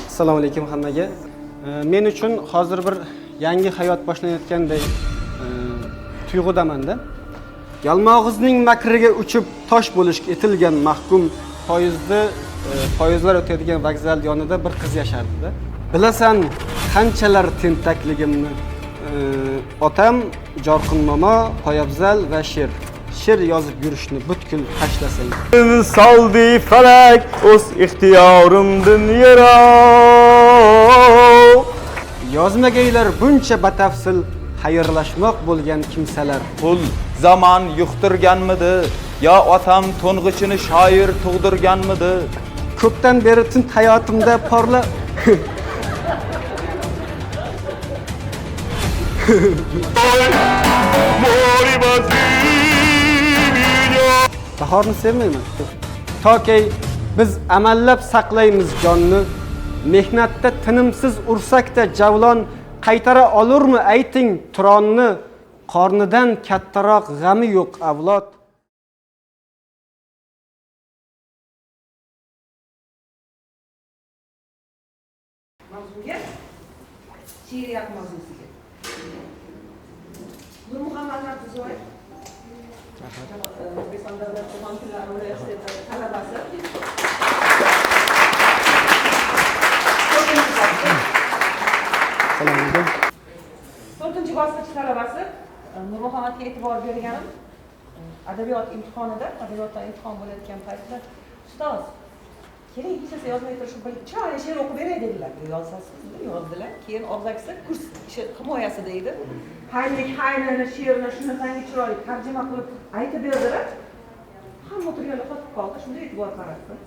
Assalomu alaykum hammaga. Men uchun hozir bir yangi hayot boshlanayotganday tuyg'udaman-da. Yalmog'izning makriga uchib tosh bo'lishga etilgan mahkum poyezdlar o'tadigan vokzal yonida bir qiz yashardi-da. Bilasan, qanchalar tentakligimni. Otam Jorqin momo, poyabzal va she'r yozib yurishni butkul tashlasang. Saldi falak o'z ixtiyorimdan yero. Yozmagaylar buncha batafsil xayrlashmoq bo'lgan kimsalar. Pul zaman yuqtirganmidi yo otam to'ng'ichini shoir tug'dirganmidi? Ko'pdan beri tun hayotimda porla Bahorni sevmayman. Toki biz amallab saqlaymiz jonni, mehnatda tinimsiz ursakda javlon qaytara olurmi ayting turonni, qornidan kattaroq g'ami yo'q avlod. Mavzuga she'riyat mavzusiga. Nurmuhammad Abduzoyev O'zbekiston Davlat Qur'on tilari universiteti talabasi. To'rtinchi bosqich talabasi Nurmuhammadga e'tibor berganim adabiyot imtihonida, adabiyotdan imtihon bo'layotgan paytda ustoz keling kechasi yozmay turib bir chiroyli she'r o'qib beray dedilar. Yozasiz, yozdilar. Keyin og'zakisi kurs himoyasida edi. Haynani she'rini shunaqangi chiroyli tarjima qilib aytib berdilar. Hamma o'tirganlar qotib qoldi, shunday e'tibor qaratdim.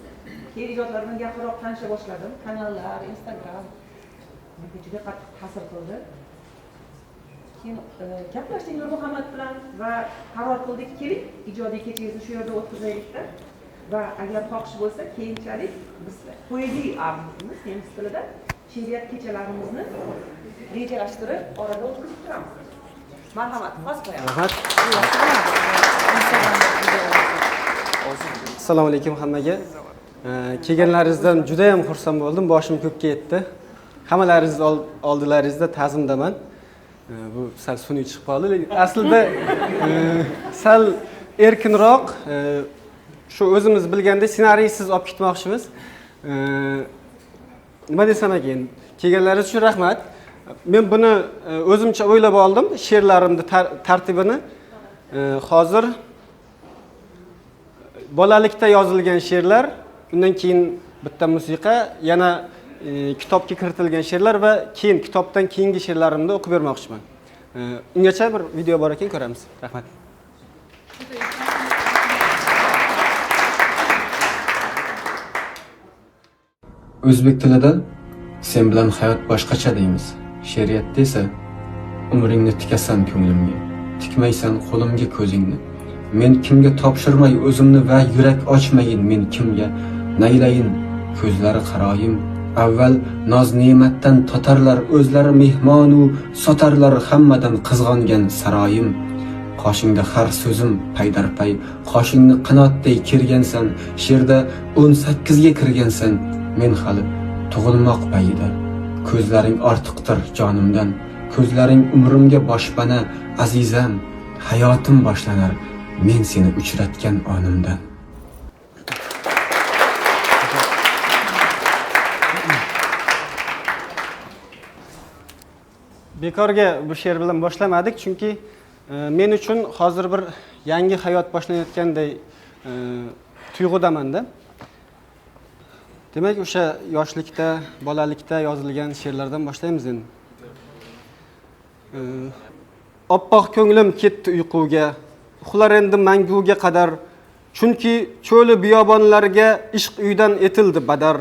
Keyin ijodlarimdan gapirib tanisha boshladim. Kanallar, Instagram menga juda qattiq ta'sir qildi. Keyin gaplashdik Nurmuhammad bilan va qaror qildik, keling ijodiy kechangizni shu yerda o'tkazaylik-da. Va agar xohish bo'lsa, keyinchalik biz poeziya armimiz nemis tilida she'riyat kechalarimizni rejalashtirib orada o'tkazib turamiz. Marhamat, xos qo'yamiz. Rahmat. Assalomu alaykum hammaga. Kelganlaringizdan juda ham xursand bo'ldim. Boshim ko'kka yetdi. Hammalaringiz oldilaringizda ta'zimdaman. Bu sal sun'iy chiqib qoldi. Aslida sal erkinroq shu o'zimiz bilganda ssenariysiz olib ketmoqchimiz. Nima desam ekan? Kelganlaringiz uchun rahmat. Men buni o'zimcha o'ylab oldim, she'rlarimni tartibini. Hozir bolalikda yozilgan she'rlar, undan keyin bitta musiqa, yana kitobga kiritilgan she'rlar va keyin kitobdan keyingi she'rlarimni o'qib bermoqchiman. Ungacha bir video bor ekan, ko'ramiz. Rahmat. O'zbek tilida sen bilan hayot boshqacha deymiz. She'riyatda esa umringni tikasan ko'nglimga, tikmaysan qo'limga ko'zingni. Men kimga topshirmay o'zimni va yurak ochmayin men kimga naylayin ko'zlari qaroyim. Avval noz ne'matdan totarlar o'zlari mehmon u sotarlar hammadan qizg'ongan saroyim. Qoshingda har so'zim paydarpay, qoshingni qanotday kirgansan, she'rda 18 ga kirgansan. Men hali tug'ilmoq payida, ko'zlaring ortiqdir jonimdan, ko'zlaring umrimga boshpana, azizam, hayotim boshlanar men seni uchratgan onimdan. Bekorga bu she'r bilan boshlamadik, chunki men uchun hozir bir yangi hayot boshlanayotganday tuyg'udaman-da. Demak, o'sha yoshlikda, bolalikda yozilgan she'rlardan boshlaymiz endi. Oppoq ko'nglim ketdi uyquga, uxlar endi manguga qadar, chunki cho'li biyobonlarga ishq uydan etildi badar.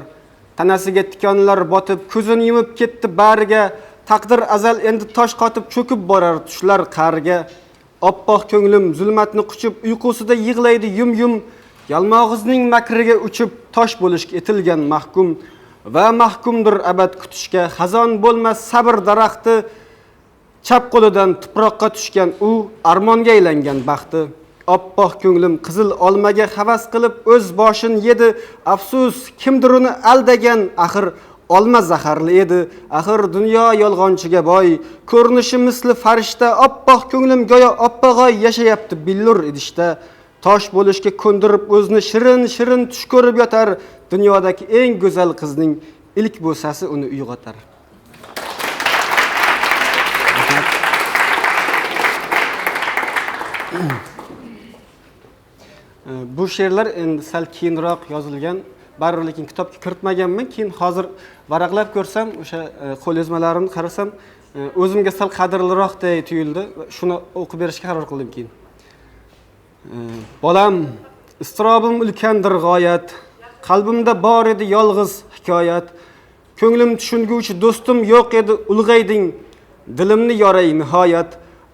Tanasiga tikonlar botib, ko'zini yumib ketdi bariga, taqdir azal endi tosh qotib cho'kib borar tushlar qariga. Oppoq ko'nglim zulmatni quchib, uyqusida yig'laydi yum-yum. Yalmog'izning makriga uchib tosh bo'lishga etilgan mahkum va mahkumdir abad kutishga. Xazon bo'lmas sabr daraxti, chap qo'lidan tuproqqa tushgan u armonga aylangan baxti. oppoq ko'nglim qizil olmaga havas qilib o'z boshin yedi. Afsus, kimdir uni aldagan, axir olma zaharli edi. Axir dunyo yolg'onchiga boy, ko'rinishi misli farishta, oppoq ko'nglim go'yo oppog'oy yashayapti billur idishda. Tosh bo'lishga ko'ndirib o'zini shirin tush ko'rib yotar. Dunyodagi eng go'zal qizning ilk bo'sasi uni uyg'otar. Bu she'rlar endi sal keyinroq yozilgan. Baribir lekin kitobga kiritmaganman. Keyin hozir varaqlab ko'rsam, o'sha qo'lyozmalarimni qarasam, o'zimga sal qadrliroqday tuyuldi. Shuni o'qib berishga qaror qildim keyin. Bolam, istirobim ulkandir g'oyat. Qalbimda bor edi yolg'iz hikoyat. Ko'nglim tushunguvchi do'stim yo'q edi, ulg'ayding. Dilimni yoray nihoyat.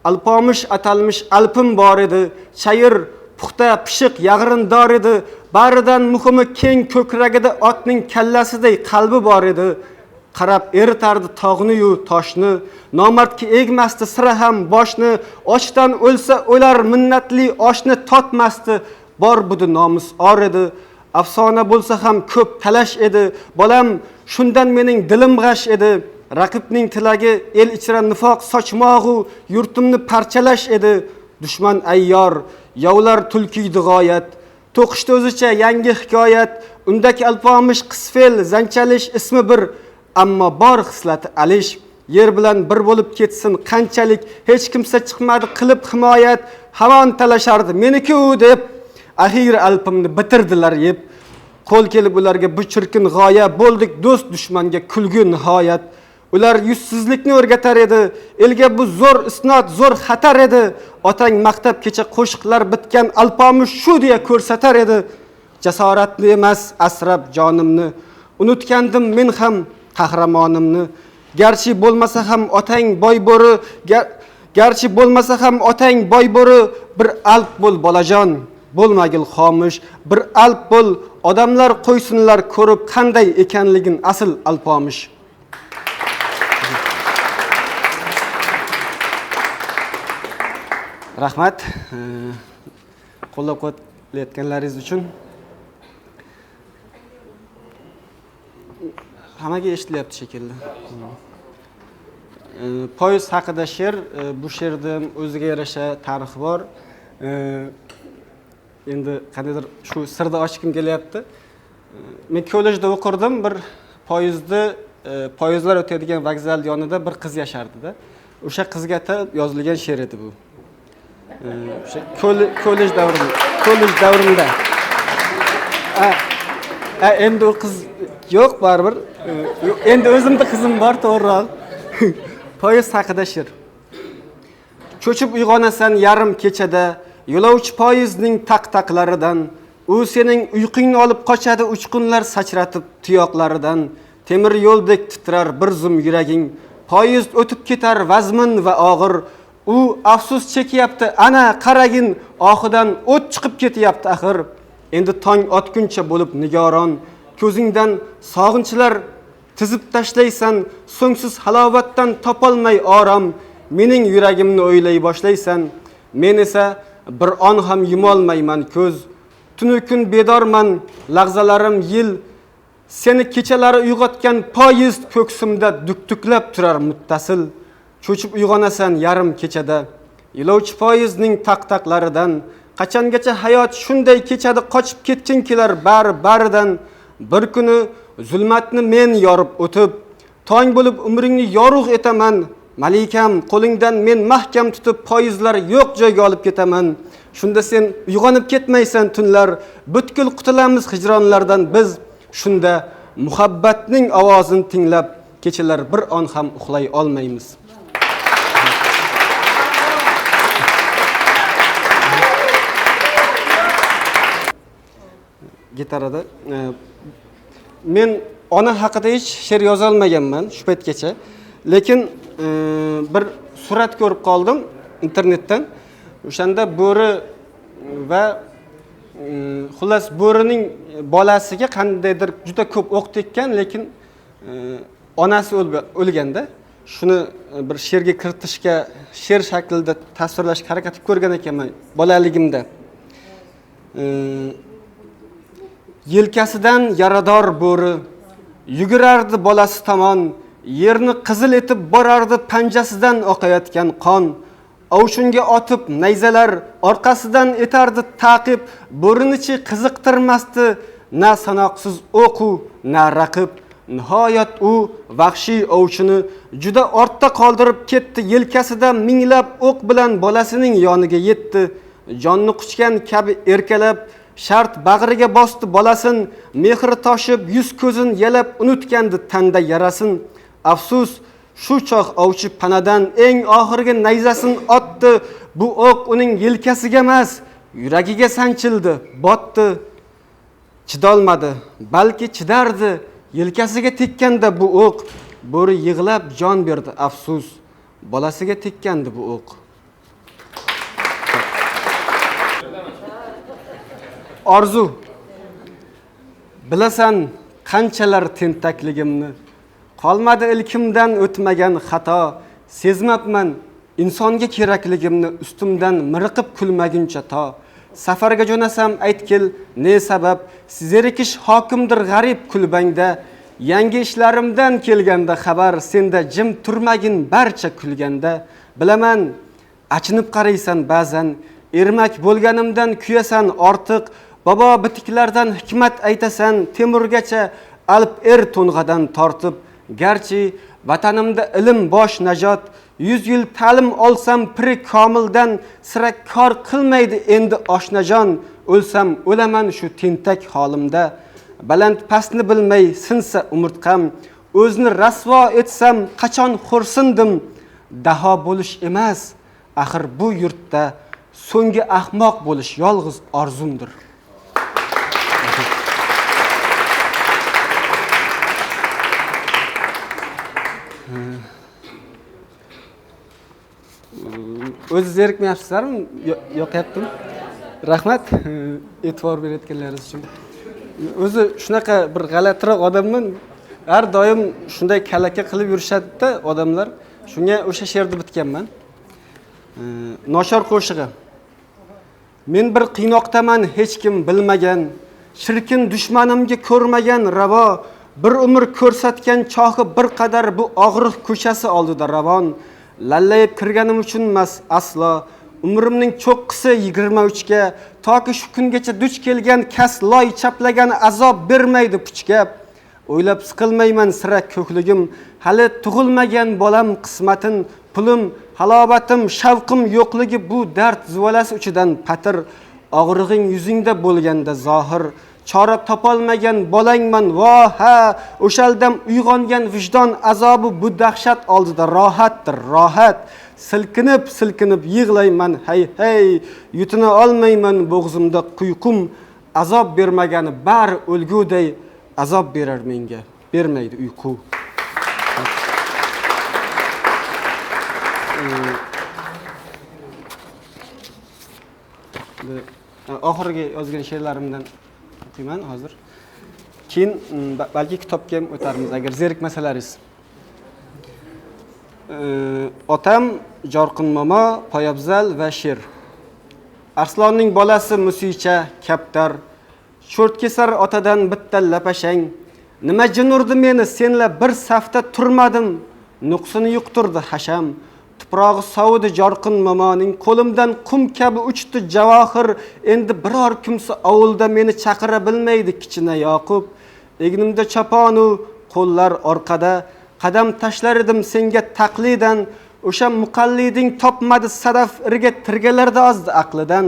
Alpomish atalmish alpim bor edi. Chayir, puxta, pishiq, yag'rindor edi. Baridan muhimi keng ko'kragida otning kallasiday qalbi bor edi. Qarab eritardi tog'ni-yu toshni. Nomardga egmasdi sira ham boshni. Ochdan o'lsa o'lar minnatli oshni totmasdi. Bor budi nomus or edi. Afsona bo'lsa ham ko'p talash edi. Bolam, shundan mening dilim g'ash edi. Raqibning tilagi el ichra nifoq sochmog'u yurtimni parchalash edi. Dushman ayyor, yovlar tulkiydi g'oyat. To'qishdi o'zicha yangi hikoyat. Undagi alpomish qisfel, zanchalish ismi bir, ammo bor xislati alish. Yer bilan bir bo'lib ketsin qanchalik, hech kimsa chiqmadi qilib himoyat. Havon talashardi meniki-u deb, axir alpimni bitirdilar yeb. Qo'l kelib ularga bu chirkin g'oya, bo'ldik do'st dushmanga kulgu nihoyat. Ular yuzsizlikni o'rgatar edi. Elga bu zo'r isnot, zo'r xatar edi. Otang maqtab kecha qo'shiqlar bitgan alpomish shu deya ko'rsatar edi. Jasoratni emas, asrab jonimni unutgandim men ham qahramonimni. Garchi bo'lmasa ham otang boybori, bir alp bo'l bolajon, bo'lmagil xomush, bir alp bo'l, odamlar qo'ysinlar ko'rib qanday ekanligin asl alpomish. Rahmat. Qo'llab-quvvatlayotganlaringiz uchun. Hammaga eshitilyapti shekilli. Poyezd haqida she'r, bu she'rda o'ziga yarasha tarixi bor. Endi qandaydir shu sirni ochgim kelyapti. Men kollejda o'qirdim, bir poyezdlar o'tadigan vokzal yonida bir qiz yashardi-da. O'sha qizga atab yozilgan she'r edi bu. O'sha kollej davrimda. Endi o qiz yo'q baribir. Endi o'zimda qizim bor, to'g'riroq. Poyezd haqida she'r. Cho'chib uyg'onasan yarim kechada, yo'lovchi poyezdning taq-taqlaridan. U sening uyqungni olib qochadi uchqunlar sachratib tuyoqlaridan. Temir yo'ldek titrar bir zum yuraging. Poyezd o'tib ketar vazmin va og'ir. U afsus chekyapti, ana qaragin, oxidan o't chiqib ketyapti axir. Endi tong otguncha bo'lib nigoron, ko'zingdan sog'inchlar tizib tashlaysan, so'ngsiz halovatdan topolmay orom. Mening yuragimni o'ylay boshlaysan, men esa bir on ham yumolmayman ko'z. Tunu kun bedorman, lahzalarim yil. Seni kechalari uyg'otgan poyezd ko'ksimda duktuklab turar muttasil. Cho'chib uyg'onasan yarim kechada, yo'lovchi poyezdning taq-taqlaridan. Qachongacha hayot shunday kechada qochib ketging kelar baridan. Bir kuni zulmatni men yorib o'tib, tong bo'lib umringni yorug' etaman. Malikam, qo'lingdan men mahkam tutib poyezdlar yo'q joyga olib ketaman. Shunda sen uyg'onib ketmaysan tunlar, butkul qutulamiz hijronlardan biz. Shunda muhabbatning ovozini tinglab, kechalar bir on ham uxlay olmaymiz. Gitarada men ona haqida hech she'r yoza olmaganman shu paytgacha. Lekin bir surat ko'rib qoldim internetdan. O'shanda bo'ri va xullas bo'rining bolasiga qandaydir juda ko'p o'q tekkan, lekin onasi o'lganda. Shuni bir she'rga kiritishga, she'r shaklida tasvirlashga harakat qilib ko'rgan ekanman bolaligimda. Yelkasidan yarador bo'ri yugurardi bolasi tomon, yerni qizil etib borardi panjasidan oqayotgan qon. Ovshunga otib nayzalar orqasidan etardi taqib, bo'rinichi qiziqtirmasdi na sanoqsiz o'qu, na raqib. Nihoyat u vahshiy ovchini juda ortda qoldirib ketdi, yelkasida minglab o'q bilan bolasining yoniga yetdi. Jonni quchgan kabi erkalab shart bag'riga bosdi bolasin, mehri toshib yuz ko'zin yalab unutgandi tanda yarasin. Afsus, shu choq ovchi panadan eng oxirgi nayzasin otdi. Bu o'q uning yelkasiga emas, yuragiga sanchildi, botdi. Chidolmadi, balki chidardi. Yelkasiga tekkanda bu o'q, bo'ri yig'lab jon berdi. Afsus, bolasiga tekkandi bu o'q. Orzu. Bilasan qanchalar tentakligimni, qolmadi ilkimdan o'tmagan xato. Sezmabman insonga kerakligimni, ustimdan miriqib kulmaguncha to. Safarga jo'nasam aytkil, ne sabab? Zerikish hokimdir g'arib kulbangda. Yangi ishlarimdan kelganda xabar, senda jim turmagin barcha kulganda. Bilaman, achinib qaraysan ba'zan, ermak bo'lganimdan kuyasan ortiq. Bobo bitiklardan hikmat aytasan, Temurgacha alp to'ng'adan tortib. Garchi vatanimda ilm bosh najot, 100 yil ta'lim olsam piri komildan, sira kor qilmaydi endi oshnajon. O'lsam o'laman shu tentak holimda. Baland pastni bilmay sinsa umurtqam, o'zni rasvo etsam qachon xo'rsindim. Daho bo'lish emas, axir bu yurtda so'nggi ahmoq bo'lish yolg'iz orzumdir. O'zi zerikmayapsizlarmi? Yo'qyaptimi? Rahmat e'tibor berayotganlaringiz uchun. O'zi shunaqa bir g'alatiroq odamman. Har doim shunday kalaka qilib yurishadi-da odamlar. Shunga o'sha she'rni bitganman. Noshor qo'shig'i. Men bir qiynoqdaman hech kim bilmagan, shirkin dushmanimga ko'rmagan ravo, bir umr ko'rsatgan chohi bir qadar bu og'riq ko'chasi oldida ravon. Lallayib kirganim uchun emas aslo. Umrimning cho'qqisi 23 ga, toki shu kungacha duch kelgan kasloy chaplagan azob bermaydi puchga. O'ylab siqilmayman sira ko'kligim, hali tug'ilmagan bolam qismatin, pulim, halovatim, shavqim yo'qligi bu dard zuvalasi uchidan patir. Og'rig'ing yuzingda bo'lganda zohir, chora topolmagan bolangman voh ha. O'shaldam uyg'ongan vijdon azobi bu dahshat oldida rohatdir, rohat. Silkinib yig'layman hey hey, yutina olmayman bo'g'zimda quyqum. Azob bermagani bari o'lguday azob berar menga, bermaydi uyqu. Oxirgi yozgan she'rlarimdan o'qiyman hozir. Keyin balki kitobga ham o'tarmiz agar zerikmasalaringiz. Otam Jorqin momo, poyabzal va she'r. Arslonning bolasi musicha, kaptar. Sho'rtkesar otadan bitta lapashang. Nima jin urdi meni, senla bir safda turmadim. Nuqsini yuqtirdi hasham. Tuprog'i sovudi Jorqin momoning, qo'limdan qum kabi uchdi javohir. Endi biror kimsa ovulda meni chaqira bilmaydi kichina Yoqub. Egnimda chaponu qo'llar orqada, qadam tashlar edim senga taqlidan. O'sha muqalliding topmadi sadaf irga tirgalarda ozdi aqlidan.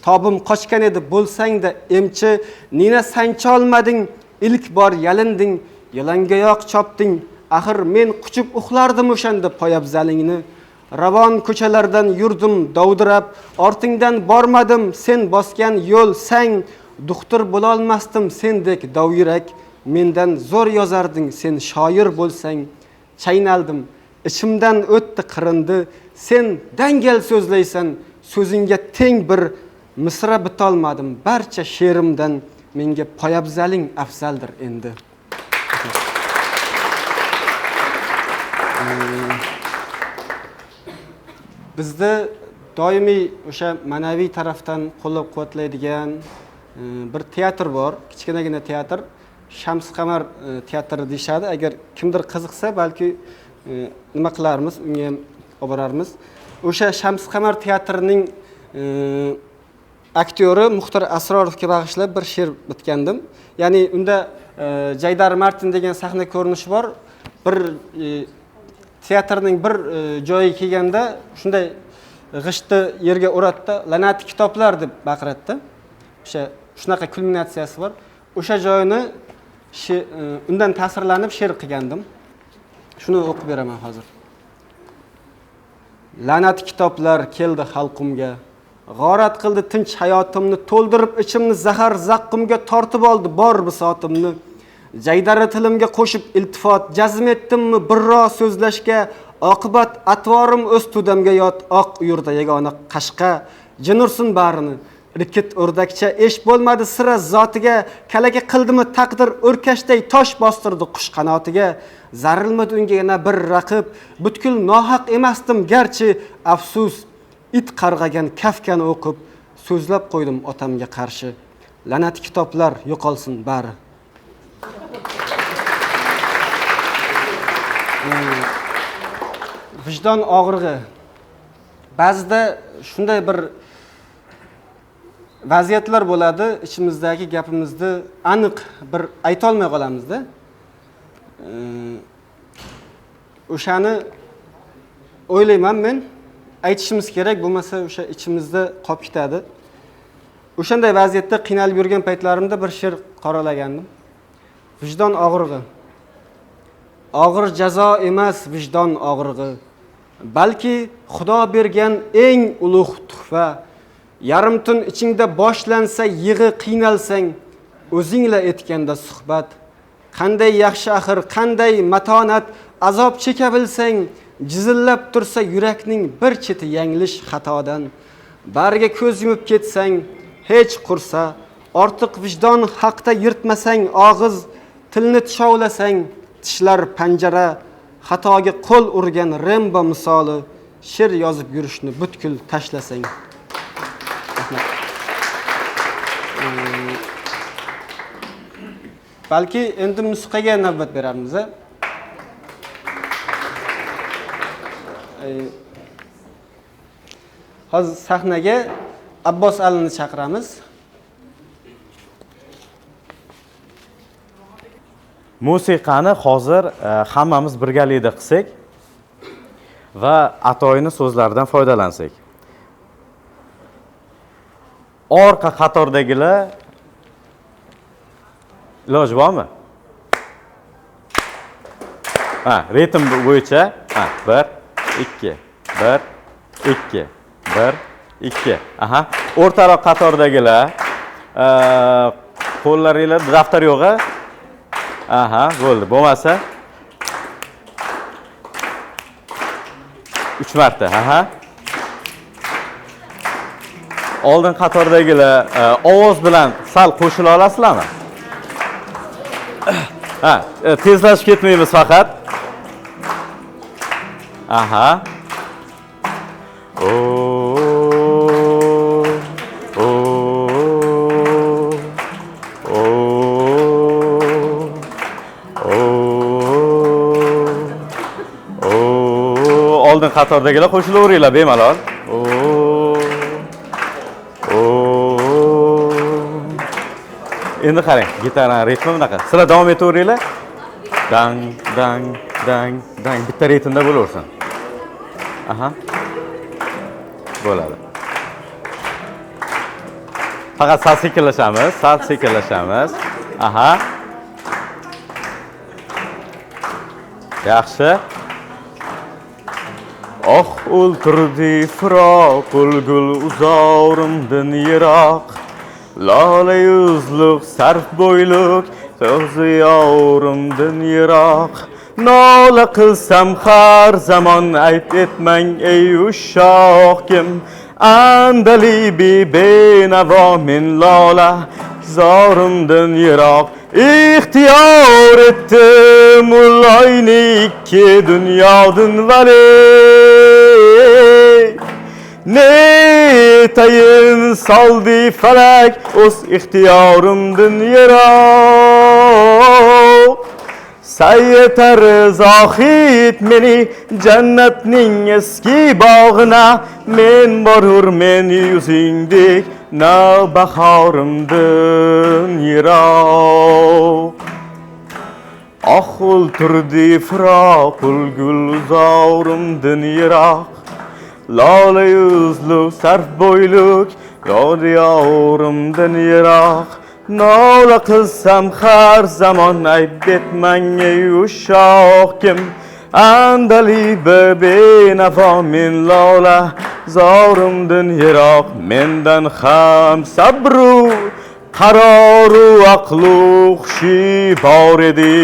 Tobim qochgan edi bo'lsang-da emchi, nina sancha olmading, ilk bor yalinding, yalangayoq chopding. Axir men quchib uxlardim o'shanda poyabzalingni. Ravon ko'chalardan yurdim dovdirab, ortingdan bormadim sen bosgan yo'l sang. Doktor bo'la olmasdim sendek dovyurak, mendan zo'r yozarding sen shoir bo'lsang. Chaynaldim, ichimdan o'tdi qirindi, sen dangal so'zlaysan, so'zingga teng bir misra bitolmadim. Barcha she'rimdan menga poyabzaling afzaldir endi. Bizda doimiy o'sha ma'naviy tarafdan qo'llab-quvvatlaydigan bir teatr bor, kichkinagina teatr. Shams Qamar teatri deyshadi. Agar kimdir qiziqsa, balki nima qilarmiz, unga ham olib borarmiz. O'sha Shams Qamar teatrining aktyori Muxtor Asrorovga bag'ishlab bir she'r bitgandim. Ya'ni unda Jaydar Martin degan sahna ko'rinishi bor. Bir teatrning bir joyiga kelganda shunday g'ishtni yerga uratdi, la'nati kitoblar deb baqiradi. Shunaqa kulminatsiyasi bor. O'sha joyini undan ta'sirlanib she'r qilgandim. Shuni o'qib beraman hozir. La'nat kitoblar keldi xalqimga, g'orat qildi tinch hayotimni, to'ldirib ichimni zahar zaqqimga tortib oldi bor bisotimni. Jaydari tilimga qo'shib iltifot jazm etdimmi birro so'zlashga, oqibat atvorim o'z tudamga yot oq uyurda yagona qashqa, jinursin barini. Rikit o'rdakcha esh bo'lmadi sira zotiga, kalaga qildimi taqdir o'rkashday tosh bostirdi qush qanotiga. Zarilmadi unga yana bir raqib, butkul nohaq emasdim garchi, afsus it qarg'agan Kafkani o'qib so'zlab qo'ydim otamga qarshi. La'nat kitoblar yo'qolsin bari. Vijdon og'rig'i. Ba'zida shunday bir vaziyatlar bo'ladi, ichimizdagi gapimizni aniq bir ayta olmay qolamizda. O'shani o'ylayman men, aytishimiz kerak, bo'lmasa o'sha ichimizda qolib ketadi. O'shanday vaziyatda qiynalib yurgan paytlarimda bir she'r qoralagandim. Vijdon og'rig'i. Og'ir jazo emas vijdon og'rig'i, balki Xudo bergan eng ulug' tuhfa. Yarim tun ichingda boshlansa yig'i qiynalsang, o'zingla etganda suhbat. Qanday yaxshi axir, qanday matonat, azob cheka bilsang, jizillab tursa yurakning bir cheti yanglish xatodan. Bariga ko'z yumib ketsang, hech qursa, ortiq vijdon haqda yirtmasang og'iz, tilni tishovlasang, tishlar panjara, xatoga qo'l urgan Rembo misoli, she'r yozib yurishni butkul tashlasang. Balki endi musiqaga navbat beramiz. Hozir sahnaga Abbos Alini chaqiramiz. Musiqani hozir hammamiz birgalikda qilsak va Atoyning so'zlaridan foydalansak. Orqa qatordagilar iloji bormi? Ritm bo'yicha 1 2 1 2 1 2. O'rtaroq qatordagilar qo'llaringlar daftar yo'g'i. Bo'ldi. Bo'lmasa 3 marta. Oldin qatordagilar ovoz bilan sal qo'shila olasizlarmi? Tezlashib ketmaymiz faqat. Oldin qatordagilar qo'shilaveringlar bemalol. Endi qarang, gitara ritmi bunaqa. Sizlar davom etaveringlar. Dang dang dang dang bitta ritmda bo'laversin. Bo'ladi. Faqat sal sekinlashamiz. Yaxshi. Oh o'ltirdi firoq, gul uzorimdan yiroq. Lola yuzliq, sarf bo'yliq, so'zi yorimdan yiroq. Nola qilsam har zamon ayb etmang ey ushoqim. Andali benavo men lola, zorimdan yiroq. İxtiyor ettim ulayni ikki dunyodan vali. Netayin soldi falak o'z ixtiyorimdan yiroq. Sayyetar zohid meni jannatning eski bog'ina, men borur men yuzingdek na bahorimdan yiroq. Oxul turdi firoqul gulzorimdan yiroq. Lola yuzluk sarf bo'yluk yodiyorimdan yiroq. Nola qilsam har zamon ayb etmanga yushoq kim. Andali benafo men lola zorimdan yiroq. Mendan ham sabru qaroru aqlu hushi bor edi.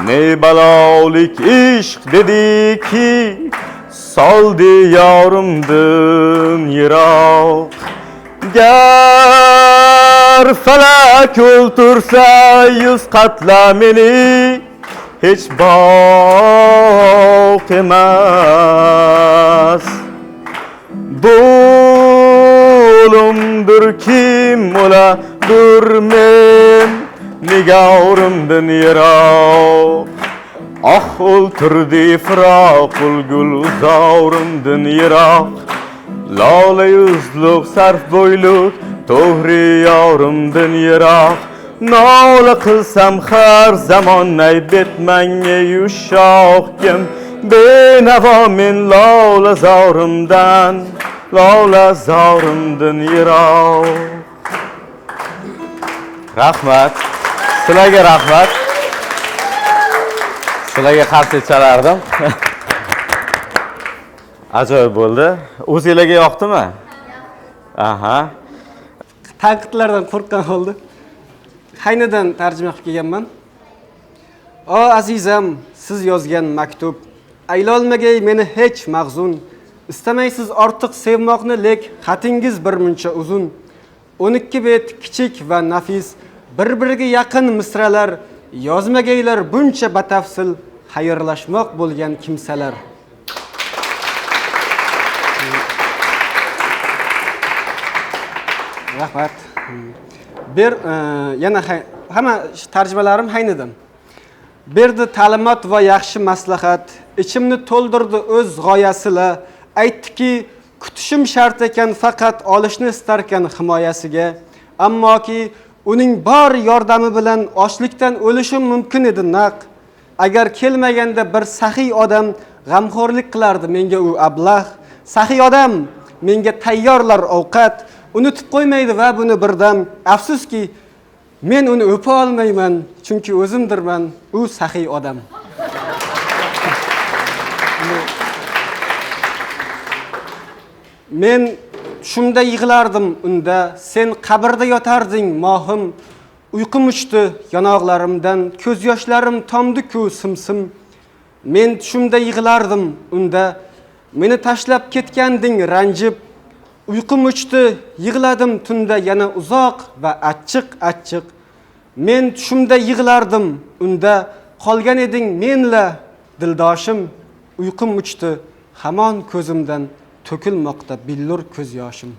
Ne balolik ishq dediki soldi yorimdan yiroq. Gar falak o'ltirsa 100 qatla meni hech boq emas. Bo'limdir kim o'ladir men nigorimdan yiroq. Ah o'ltirdi firoqul gulzorimdan yiroq. Lola yuzluk sarf bo'yluk to'g'ri yorimdan yiroq. Nola qilsam har zamon ayb etmanga yushoq kim. Benavo men lola zorimdan yiroq. Rahmat. Sizlarga rahmat. Sizlarga qarshi chalardim. Ajoyib bo'ldi. O'zingizlarga yoqdimi? Aha. Tanqidlardan qo'rqqan holda haynadan tarjima qilib kelganman. O azizam, siz yozgan maktub, aylolmagay meni hech mag'zun. İstamaysiz ortiq sevmoqni, lek xatingiz bir muncha uzun. 12 bet kichik va nafis, bir-biriga yaqin misralar, yozmagaylar buncha batafsil xayrlashmoq bo'lgan kimsalar. Rahmat. Yana hamma tarjimalarim haynadan. Berdi ta'limot va yaxshi maslahat, ichimni to'ldirdi o'z g'oyasila, aytdiki kutishim shart ekan, faqat olishni istarkan himoyasiga, ammoki uning bor yordami bilan ochlikdan o'lishim mumkin edi naq. Agar kelmaganda bir saxiy odam g'amxo'rlik qilardi menga u ablah. Saxiy odam menga tayyorlar ovqat, unutib qo'ymaydi va buni birdam. Afsuski men uni o'pa olmayman, chunki o'zimdirman u saxiy odam. Men shunda yig'lardim unda, sen qabrda yotarding mohim. Uyqum uchdi yonoqlarimdan, ko'z yoshlarim tomdi-ku simsim. Men shunda yig'lardim unda, meni tashlab ketganding ranjib. Uyqum uchdi, yig'ladim tunda yana uzoq va achchiq. Men shunda yig'lardim unda, qolgan eding menla dildoshim. Uyqum uchdi, hamon ko'zimdan to'kilmoqda billur ko'z yoshim.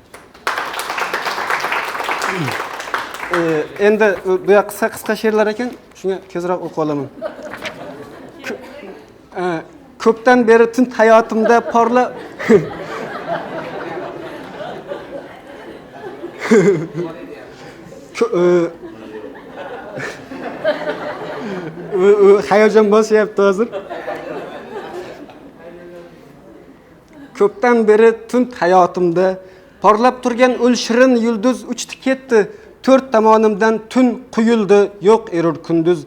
Endi bu qisqa she'rlar ekan, shunga tezroq o'qib olaman. Ko'pdan beri tund hayotimda porlab hayajon bosyapti hozir. Ko'pdan beri tund hayotimda porlab turgan o'lshirin yulduz uchdi ketdi. 4 tomonimdan tun quyildi, yo'q erur kunduz.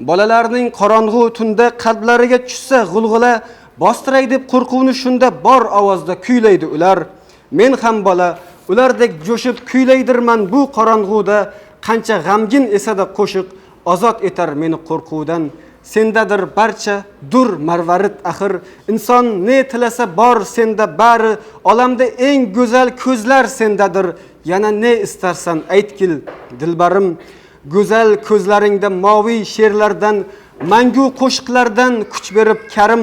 Bolalarning qorong'u tunda qalblariga tushsa g'ulg'ula, bostiray deb qo'rquvni shunda bor ovozda kuylaydi ular. Men ham bola, ulardek jo'shib kuylaydirman bu qorong'uda. Qancha g'amgin esa-da qo'shiq ozod etar meni qo'rquvdan. Sendadir barcha dur marvarit axir, inson ne tilasa bor senda bari. Olamda eng go'zal ko'zlar sendadir, yana ne istarsan aytgil dilbarim. Go'zal ko'zlaringda moviy she'rlardan, mangu qo'shiqlardan kuch berib karim.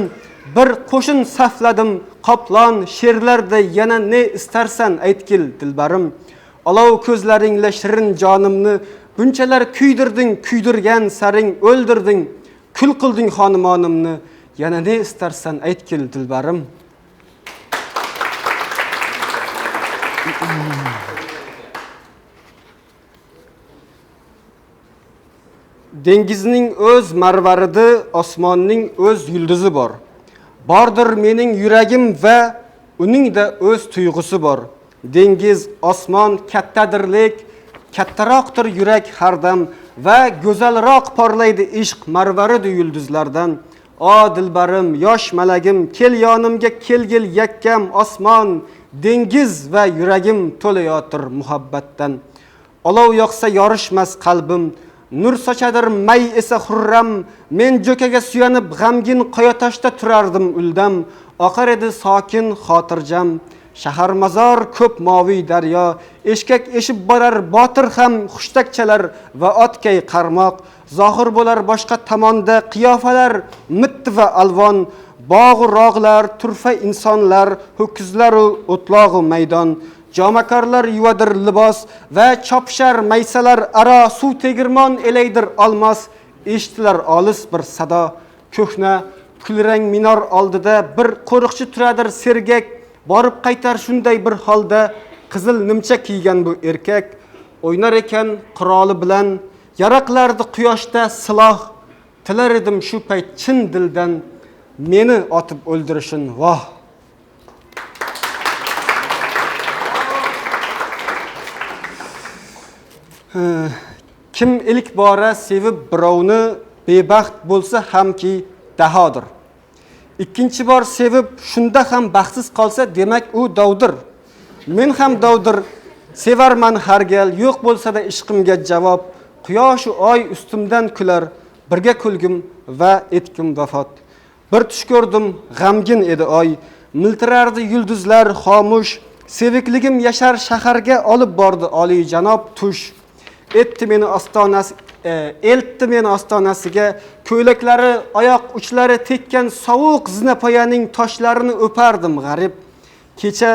Bir qo'shin safladim qoplon she'rlarda yana ne istarsan aytgil dilbarim. Olov ko'zlaringla shirin jonimni bunchalar kuydirding, kuydirgan saring o'ldirding, kul qilding xonumonimni, yana ne istarsan aytgil dilbarim. Dengizning o'z marvarida osmonning o'z yulduzi bor. Bordir mening yuragim va uningda o'z tuyg'usi bor. Dengiz, osmon kattadirlik, kattaroqdir yurak hardam va go'zalroq porlaydi ishq marvaridi yulduzlardan. O dilbarim, yosh malagim, kel yonimga kelgil yakkam osmon, dengiz va yuragim to'layotir muhabbatdan. Olov yoqsa yorishmas qalbim, nur sochadir may esa xurram, men jo'kaga suyanib g'amgin qoyatoshda turardim uldam, oqar edi sokin xotirjam. Shahar mazor ko'p moviy daryo, eshkak eshib borar botir ham xushtakchalar va otkay qarmoq, zohir bo'lar boshqa tomonda qiyofalar mitti va alvon, bog'u rog'lar, turfa insonlar, ho'kizlaru o'tlog'u maydon. Jomakorlar yuvadir libos va chopishar maysalar aro suv tegirmon elaydir olmos. Eshitilar olis bir sado, ko'hna kulrang minor oldida bir qo'riqchi turadir sergak, borib qaytar shunday bir holda qizil nimcha kiygan bu erkak. O'ynar ekan quroli bilan, yaraqlardi quyoshda siloh, tilar edim shu payt chin dildan meni otib o'ldirishin, voh. Kim ilk bora sevib birovni bebaxt bo'lsa hamki dahodir. Ikkinchi bor sevib shunda ham baxtsiz qolsa demak u dovdir. Men ham dovdir, sevarman har gal, yo'q bo'lsa-da ishqimga javob. Quyosh u oy ustimdan kular, birga kulgim va etkim vafot. Bir tush ko'rdim, g'amgin edi oy, miltirardi yulduzlar xomush, sevikligim yashar shaharga olib bordi oliy janob tush. Eltdi meni ostonasiga, ko'ylaklari, oyoq uchlari tekkan sovuq zinapoyaning toshlarini o'pardim g'arib. Kecha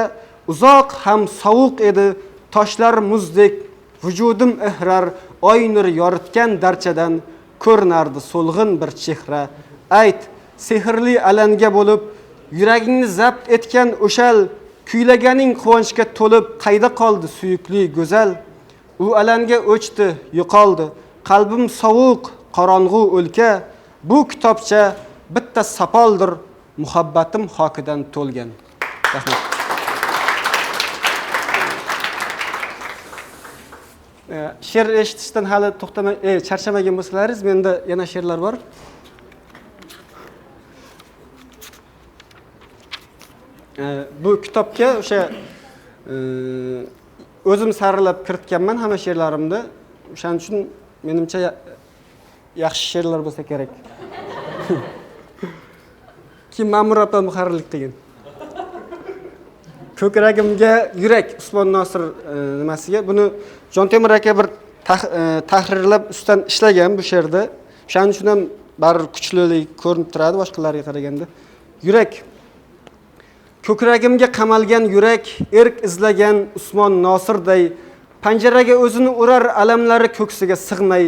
uzoq ham sovuq edi, toshlar muzdek, vujudim ihrar, oy nur yoritgan darchadan ko'rinardi so'lg'in bir chehra. Ayt, sehrli alanga bo'lib, yuragingni zabt etgan o'shal, kuylaganing quvonchga to'lib qayda qoldi suyukli go'zal? U alanga o'chdi, yo'qoldi. Qalbim sovuq, qorong'u o'lka. Bu kitobcha bitta sapoldir, muhabbatim xokidan to'lgan. Rahmat. She'r eshitishdan hali to'xtamay, charchamagan bo'lsalaringiz, menda yana she'rlar bor. Bu kitobga o'sha o'zim saralab kiritganman hamma she'rlarimni. O'shaning uchun menimcha yaxshi she'rlar bo'lsa kerak. Kim Ma'mur opa muharrirlik qilgan. Ko'kragimga yurak Usmon Nosir nimasiga buni Jon Temur aka bir tahrirlab ustidan ishlagan bu she'rda. O'shaning uchun ham baribir kuchlilik ko'rinib turadi boshqalarga qaraganda. Yurak ko'kragimga qamalgan yurak, erk izlagan Usmon Nosirday, panjaraga o'zini urar alamlari ko'ksiga sig'may,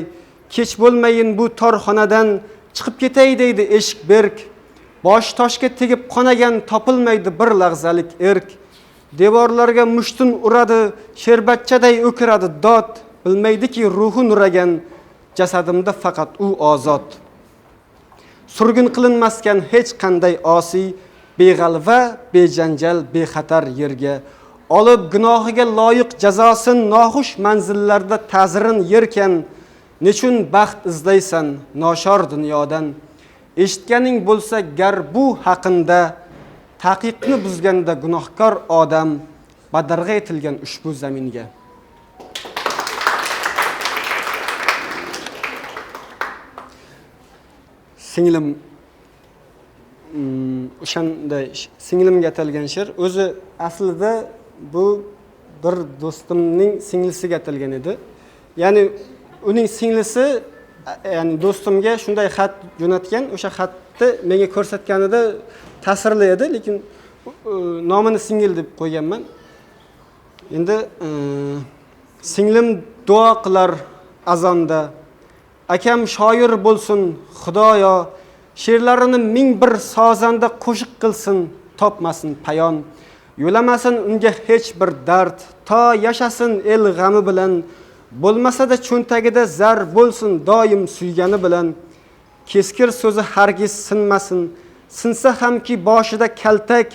kech bo'lmayin bu tor xonadan chiqib ketay deydi eshik berk. Bosh toshga tegib qonagan topilmaydi bir lahzalik erk. Devorlarga mushtun uradi, sherbatchaday o'kiradi dod, bilmaydiki ruhi nuragan jasadimda faqat u ozod. Surgun qilinmaskan hech qanday osiy, beg'alva, bejanjal, bexatar yerga olib gunohiga loyiq jazosin noxush manzillarda ta'zirin yerkan, nechun baxt izlaysan noshor dunyodan? Eshitganing bo'lsa gar bu haqinda, taqiqni buzganda gunohkor odam badarg'a etilgan ushbu zaminga. Singlim o'shanday singlimga atalgan she'r. O'zi aslida bu bir do'stimning singlisiga atalgan edi. Ya'ni uning singlisi ya'ni do'stimga shunday xat jo'natgan, o'sha xatni menga ko'rsatganida ta'sirli edi, lekin nomini singil deb qo'yganman. Endi singlim duo qilar azonda, akam shoir bo'lsin xudoyo, she'rlarini ming bir sozanda qo'shiq qilsin, topmasin payon, yo'lamasin unga hech bir dard, to yashasin el g'ami bilan, bo'lmasa-da cho'ntagida zar bo'lsin doim suygani bilan, keskir so'zi hargiz sinmasin, sinsa hamki boshida kaltak,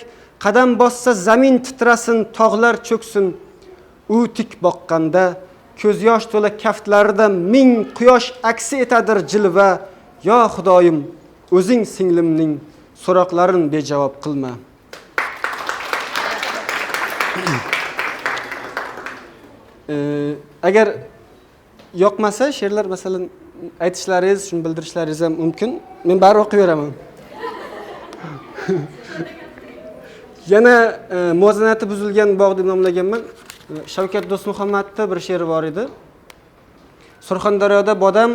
qadam bossa zamin titrasin, tog'lar cho'ksin. U tik boqqanda ko'z yosh to'la kaftlarida ming quyosh aksi etadir jilva. Yo Xudoyim, o'zing singlimning so'roqlarini bejavob qilma. Agar yoqmasa she'rlar masalan aytishlaringiz, shuni bildirishlaringiz ham mumkin. Men bari o'qib beraman. Yana muvozanati buzilgan bog' deb nomlaganman. Shavkat Do'stmuhammadning bir she'ri bor edi. Surxondaryoda bodam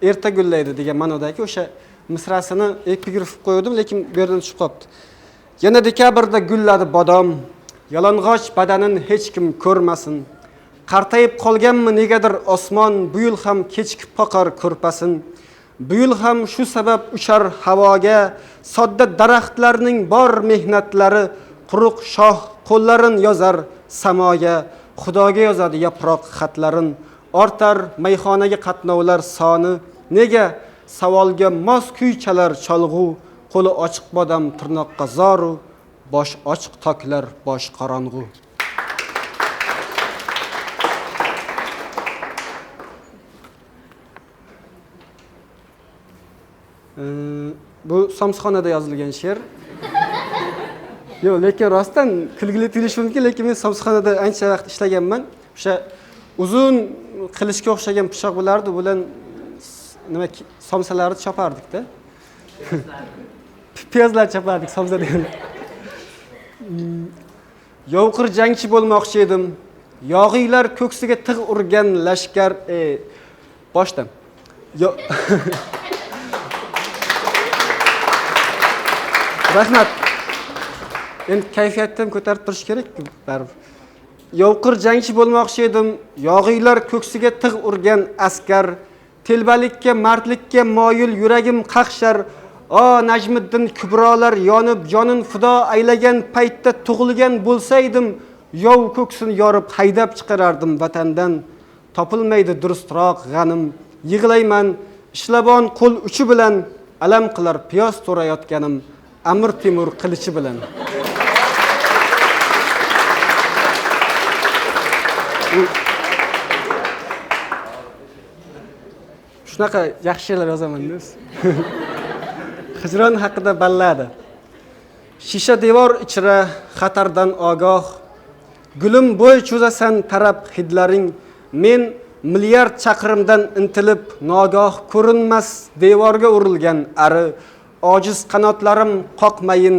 erta gullaydi degan ma'nodagi o'sha misrasini epigraf qo'ydim, lekin bu yerdan tushib qolibdi. Yana dekabrda gulladi bodom, yalang'och badanin hech kim ko'rmasin. Qartayib qolganmi negadir osmon, bu yil ham kechikib qoqar ko'rpasin. Bu yil ham shu sabab uchar havoga, sodda daraxtlarning bor mehnatlari, quruq shoh qo'llarin yozar samoga, Xudoga yozadi yaproq xatlarin. Ortar mayxonaga qatnovlar soni, nega savolga mos kuy chalar cholg'u, qo'li ochiq bodam tirnoqqa zoru, bosh ochiq toklar bosh qorong'u. Bu Somsxonada yozilgan she'r. Yo'q, lekin rostdan kulgili tuyulishi mumkin, lekin men Somsxonada ancha vaqt ishlaganman. O'sha uzun qilishga o'xshagan pichoq bo'lardi, bu bilan nima somsalarni chopardik-da. Piyozlar chopardik somsada. Yovqir jangchi bo'lmoqchi edim. Yog'iylar ko'ksiga tig' urgan lashkar, boshdan. Rahmat. Endi kayfiyatni ko'tarib turish kerak-ku baribir. Yovqir jangchi bo'lmoqchi edim, yog'iylar ko'ksiga tig' urgan askar, telbalikka, mardlikka moyil yuragim qaqshar. O Najmiddin Kubrolar yonib, jonin fido aylagan paytda tug'ilgan bo'lsaydim, yov ko'ksini yorib haydab chiqarardim vatandan. Topilmaydi durustroq g'anim, yig'layman ishlabon qo'l uchi bilan, alam qilar piyoz to'rayotganim Amir Temur qilichi bilan. Shunaqa yaxshi she'rlar yozaman-da. Hijron haqida ballada. Shisha devor ichra xatardan ogoh, gulim bo'y cho'zasan tarab hidlaring, men milliard chaqirimdan intilib nogoh ko'rinmas devorga urilgan ari, ojiz qanotlarim qoqmayin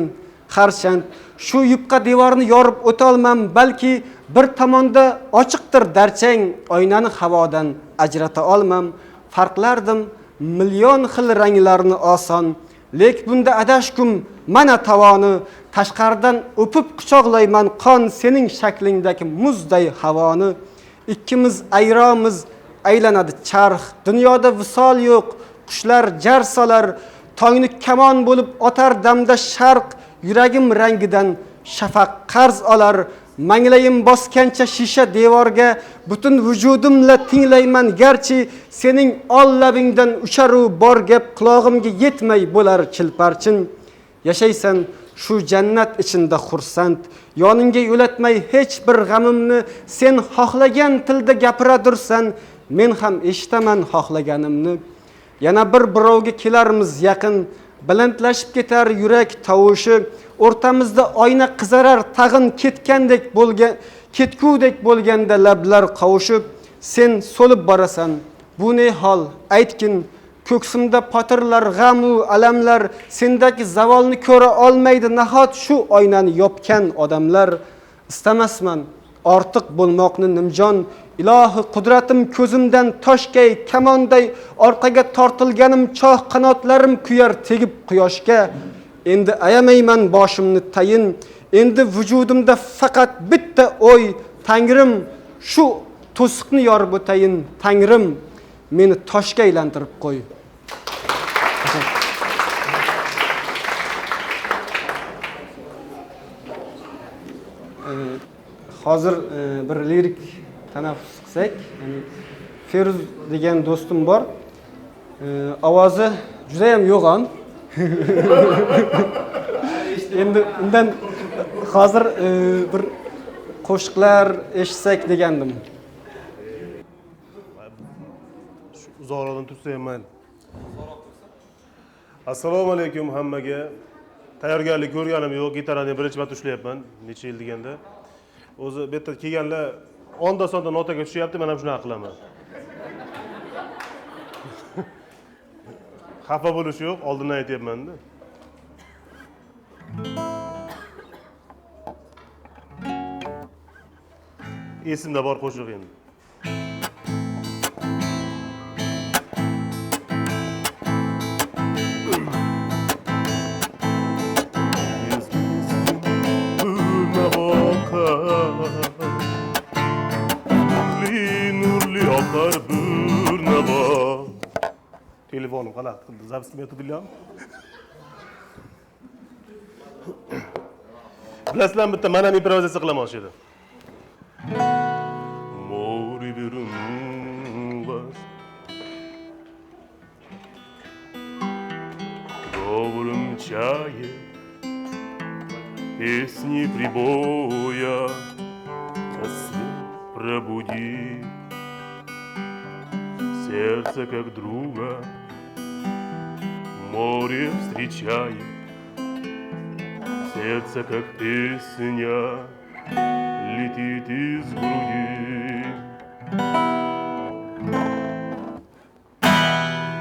qarshand, shu yupqa devorni yorib o'tolmam, balki bir tomonda ochiqdir darchang, oynani havodan ajrata olmam, farqlardim million xil ranglarni oson, lek bunda adashkum mana tavoni, tashqaridan o'pib quchoqlayman qon sening shaklingdagi muzday havoni, ikkimiz ayromiz aylanadi charx, dunyoda visol yo'q, qushlar jar solar, tongni kamon bo'lib otar damda sharq, yuragim rangidan shafaq qarz olar, manglayim bosgancha shisha devorga butun vujudimla tinglayman, garchi sening ol labingdan ucharu bor gap quloqimga yetmay bo'lar chilparchin. Yashaysan shu jannat ichida xursand, yoningga yo'latmay hech bir g'amimni, sen xohlagan tilda gapiradursan, men ham eshitaman xohlaganimni. Yana bir birovga kelarmiz yaqin, balandlashib ketar yurak tovushi, o'rtamizda oyna qizarar tag'in ketgudek bo'lganda lablar qovushib, sen so'lib borasan. Bu ne hol? Aytgin, ko'ksimda potirlar g'am u alamlar, sendagi zavolni ko'ra olmaydi nahot shu oynani yopgan odamlar. Istamasman ortiq bo'lmoqni nimjon, ilohi qudratim ko'zimdan toshgay kamonday orqaga tortilganim choh qanotlarim kuyar tegib quyoshga. Endi ayamayman boshimni tayin, endi vujudimda faqat bitta o'y, Tangrim shu to'siqni yorib o'tayin, Tangrim meni toshga aylantirib qo'y. Hozir bir lirik tanaffus qilsak, Feruz degan do'stim bor. Ovozi juda ham yo'g'on. Endi undan hozir bir qo'shiqlar eshitsak degandim. Uzoqroqdan tutsam mayli. Assalomu alaykum hammaga. Tayyorgarlik ko'rganim yo'q, gitarani birinchi marta ushlayapman, necha yil deganda. O'zi bu yerda kelganlar onda sonda notaga tushyapti, men ham shunaqa qilaman. Xafa bo'lish yo'q, oldindan aytyapman-da. Esimda bor qo'shiq endi. Telefonim qanaqa qildi? Zapis metodilyam. Bilasizlar, bitta mana ham improvizatsiya qilamoqchi edim. Море вернулось в добром чае, песни прибоя, рассвет пробуди сердце как друга, море встречает, сердце как песня летит из груди.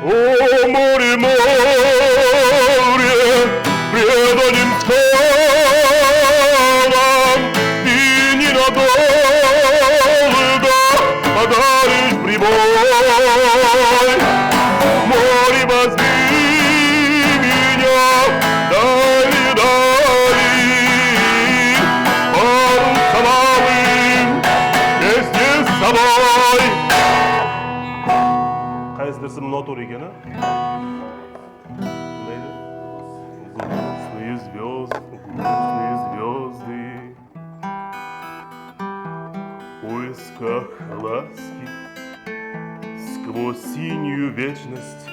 О, море, море, преданным скалам, ты ненадолго подаришь прибой. Море, возьми меня, дали, дали, пару салавым, вместе с собой. Qaysidir noto'g'ri ekan, грустные звезды, в поисках ласки, сквозь синюю вечность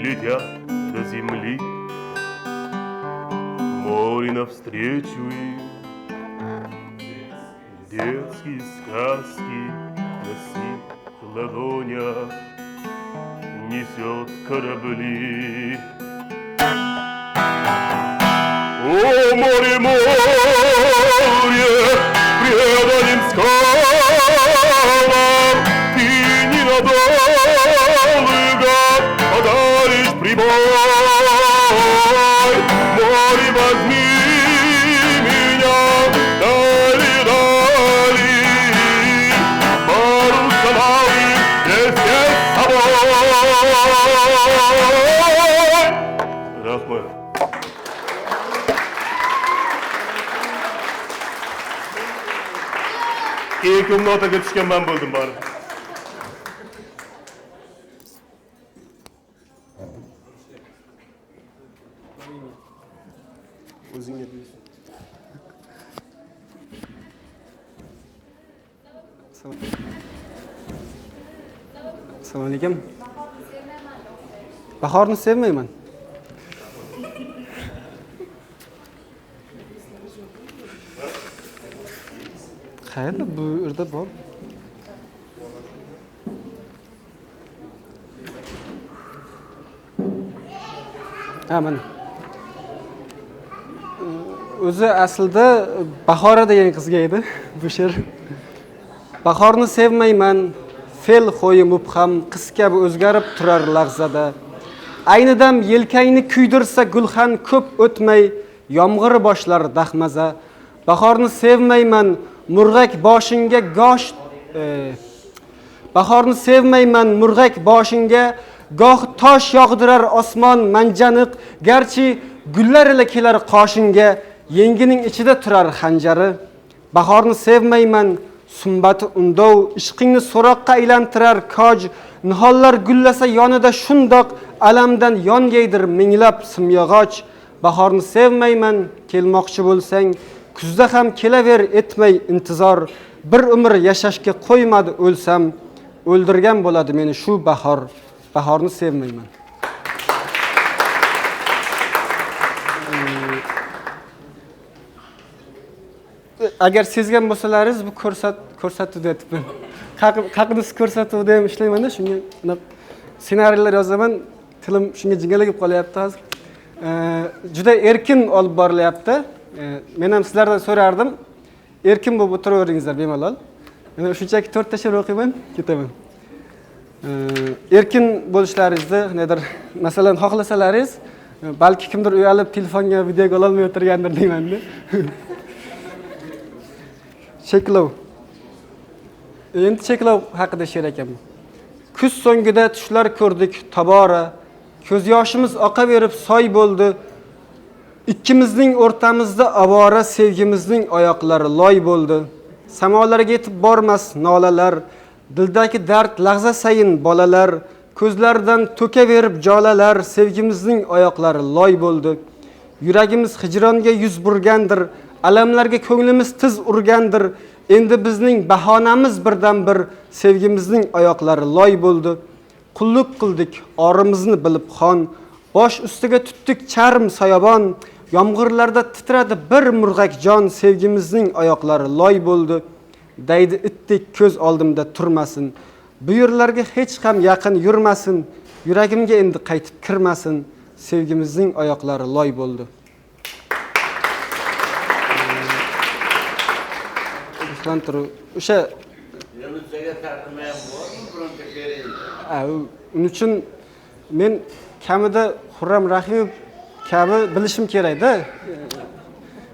летят до земли. Море навстречу им, детские сказки на синих ладонях несет корабли. О, море, море, преданным скалам, ты ненадолго подаришь прибой. Море, возьми меня, дали, дали, пару салавым вместе с собой. Rahmat. İlk notaga tushgan men bo'ldim bari. O'zingga buyursin. Assalomu alaykum. Bahorni sevmayman. Qayerda bu yerda bor? Ha, mana. O'zi aslida Bahora degan qizga edi bu she'r. Bahorni sevmayman, fel xo'yi mubham, qiz kabi o'zgarib turar lahzada. Aynidam yelkangni kuydirsa gulxan ko'p o'tmay yomg'ir boshlar dahmaza. Bahorni sevmayman, murg'ak boshingga gosh bahorni sevmayman murg'ak boshingga, goh tosh yog'dirar osmon manjaniq, garchi gullar ila kelar qoshingga, yengining ichida turar xanjari. Bahorni sevmayman sumbati undov, ishqingni so'roqqa aylantirar koj, nihollar gullasa yonida shundoq alamdan yongaydir minglab simyog'och. Bahorni sevmayman kelmoqchi bo'lsang, kuzda ham kelaver etmay intizor, bir umr yashashga qo'ymadi o'lsam, o'ldirgan bo'ladi meni shu bahor. Bahorni sevmayman. Agar sezgan bo'lsalaringiz bu ko'rsatuvda aytibman. Haqida ko'rsatuvda ham ishlayman-da, shunga ssenariylar yozaman, tilim shunga jingalagib qolyapti hozir. Juda erkin olib borilyapti. Men ham sizlardan so'rardim. Erkin bo'lib o'tiraveringizlar bemalol. Men shunchaki 4 ta she'r o'qiyman, ketaman. Erkin bo'lishlaringizni, nedir, masalan, xohlasalaringiz, balki kimdir uyalib telefonga videoga ola olmay o'tirgandir deyman-da. Cheklov. Endi cheklov haqida she'r ekan. Kuz so'ngida tushlar ko'rdik tobora, ko'z yoshimiz oqaverib soy bo'ldi. Ikkimizning o'rtamizda avora sevgimizning oyoqlari loy bo'ldi. Samolarga yetib bormas nolalar, dildagi dard lahza sayin bolalar, ko'zlaridan to'kaverib jolalar, sevgimizning oyoqlari loy bo'ldi. Yuragimiz hijronga yuz burgandir, alamlarga ko'nglimiz tiz urgandir. Endi bizning bahonamiz birdan bir, sevgimizning oyoqlari loy bo'ldi. Qulluq qildik orimizni bilib xon, bosh ustiga tutdik charm soyabon, yomg'irlarda titradi bir murg'ak jon, sevgimizning oyoqlari loy bo'ldi. Daydi itdek ko'z oldimda turmasin, bu yerlarga hech ham yaqin yurmasin, yuragimga endi qaytib kirmasin, sevgimizning oyoqlari loy bo'ldi. O'sha uning uchun men kamida Xurram Rahimov kabi bilishim kerak-da.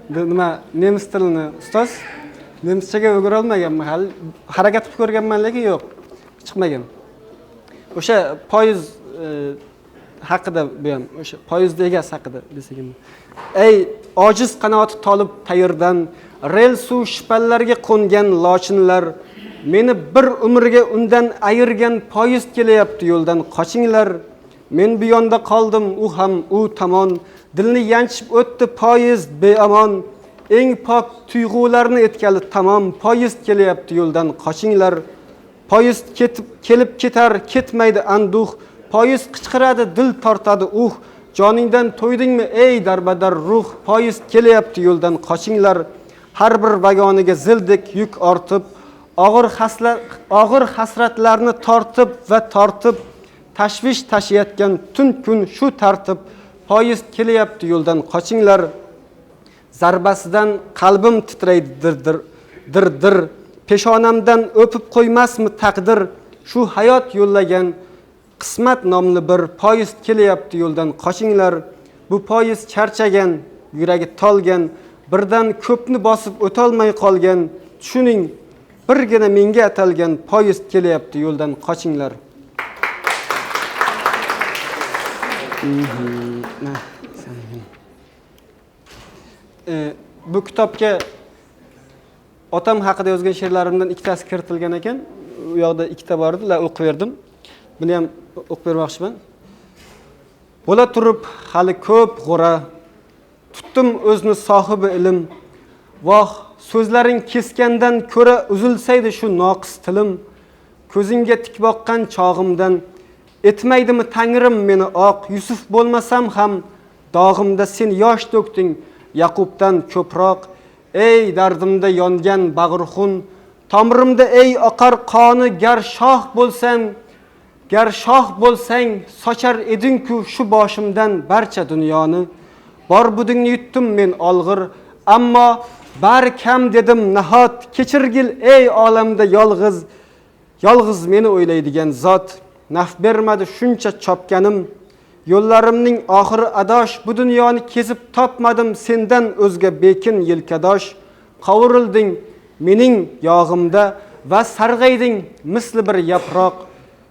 Nima nemis tilini ustoz nemischaga o'g'ira olmaganman, hali harakat qilib ko'rganman, lekin yo'q, chiqmagan. O'sha poyezd haqida bu ham, o'sha poyezd egasi haqida desak ham. Ey ojiz qanoti tolib tayirdan, rel suv shipallarga qo'ngan lochinlar, meni bir umrga undan ayirgan poyezd kelyapti yo'ldan qochinglar. Men bu yonda qoldim, u ham u tomon, dilni yanchib o'tdi poyezd beamon. Eng pok tuyg'ularni etkali tamom, poyezd kelyapti yo'ldan qochinglar. Poyezd kelib ketar, ketmaydi anduh, poyezd qichqiradi, dil tortadi joningdan to'ydingmi ey darbadar ruh, poyezd kelyapti yo'ldan qochinglar. Har bir vagoniga zildek yuk ortib, og'ir hasratlarni tortib va tortib, tashvish tashiyotgan tun kun shu tartib, poyezd kelyapti yo'ldan qochinglar. Zarbasidan qalbim titraydi dir, peshonamdan o'pib qo'ymasmi taqdir, shu hayot yo'llagan qismat nomli bir poyezd kelyapti yo'ldan qochinglar. Bu poyezd charchagan, yuragi tolgan, birdan ko'pni bosib o'tolmay qolgan, tushuning, birgina menga atalgan poyezd kelyapti yo'ldan qochinglar. Bu kitobga otam haqida yozgan she'rlarimdan ikkitasi kiritilgan ekan. U yoqda ikkita bor edi, o'qib berdim. Buni ham o'qib bermoqchiman. Bo'la turib hali ko'p g'ura, tutdim o'zni sohibi ilm. Voh, so'zlaring kesgandan ko'ra uzilsaydi shu noqis tilim. Ko'zingga tik boqqan chog'imdan etmaydimi Tangrim meni oq, Yusuf bo'lmasam ham dog'imda sen yosh to'kding Yaqubdan ko'proq. Ey dardimda yongan bag'rixun, tomirimda ey oqar qoni, gar shoh bo'lsang sochar eding-ku shu boshimdan barcha dunyoni. Bor budingni yutdim men olg'ir, ammo bari kam dedim nahot. Kechirgil ey olamda yolg'iz meni o'ylaydigan zot. Naf bermadi shuncha chopganim, yo'llarimning oxiri adosh, bu dunyoni kezib topmadim sendan o'zga bekin yelkadosh. Qovurilding mening yog'imda, va sarg'ayding misli bir yaproq.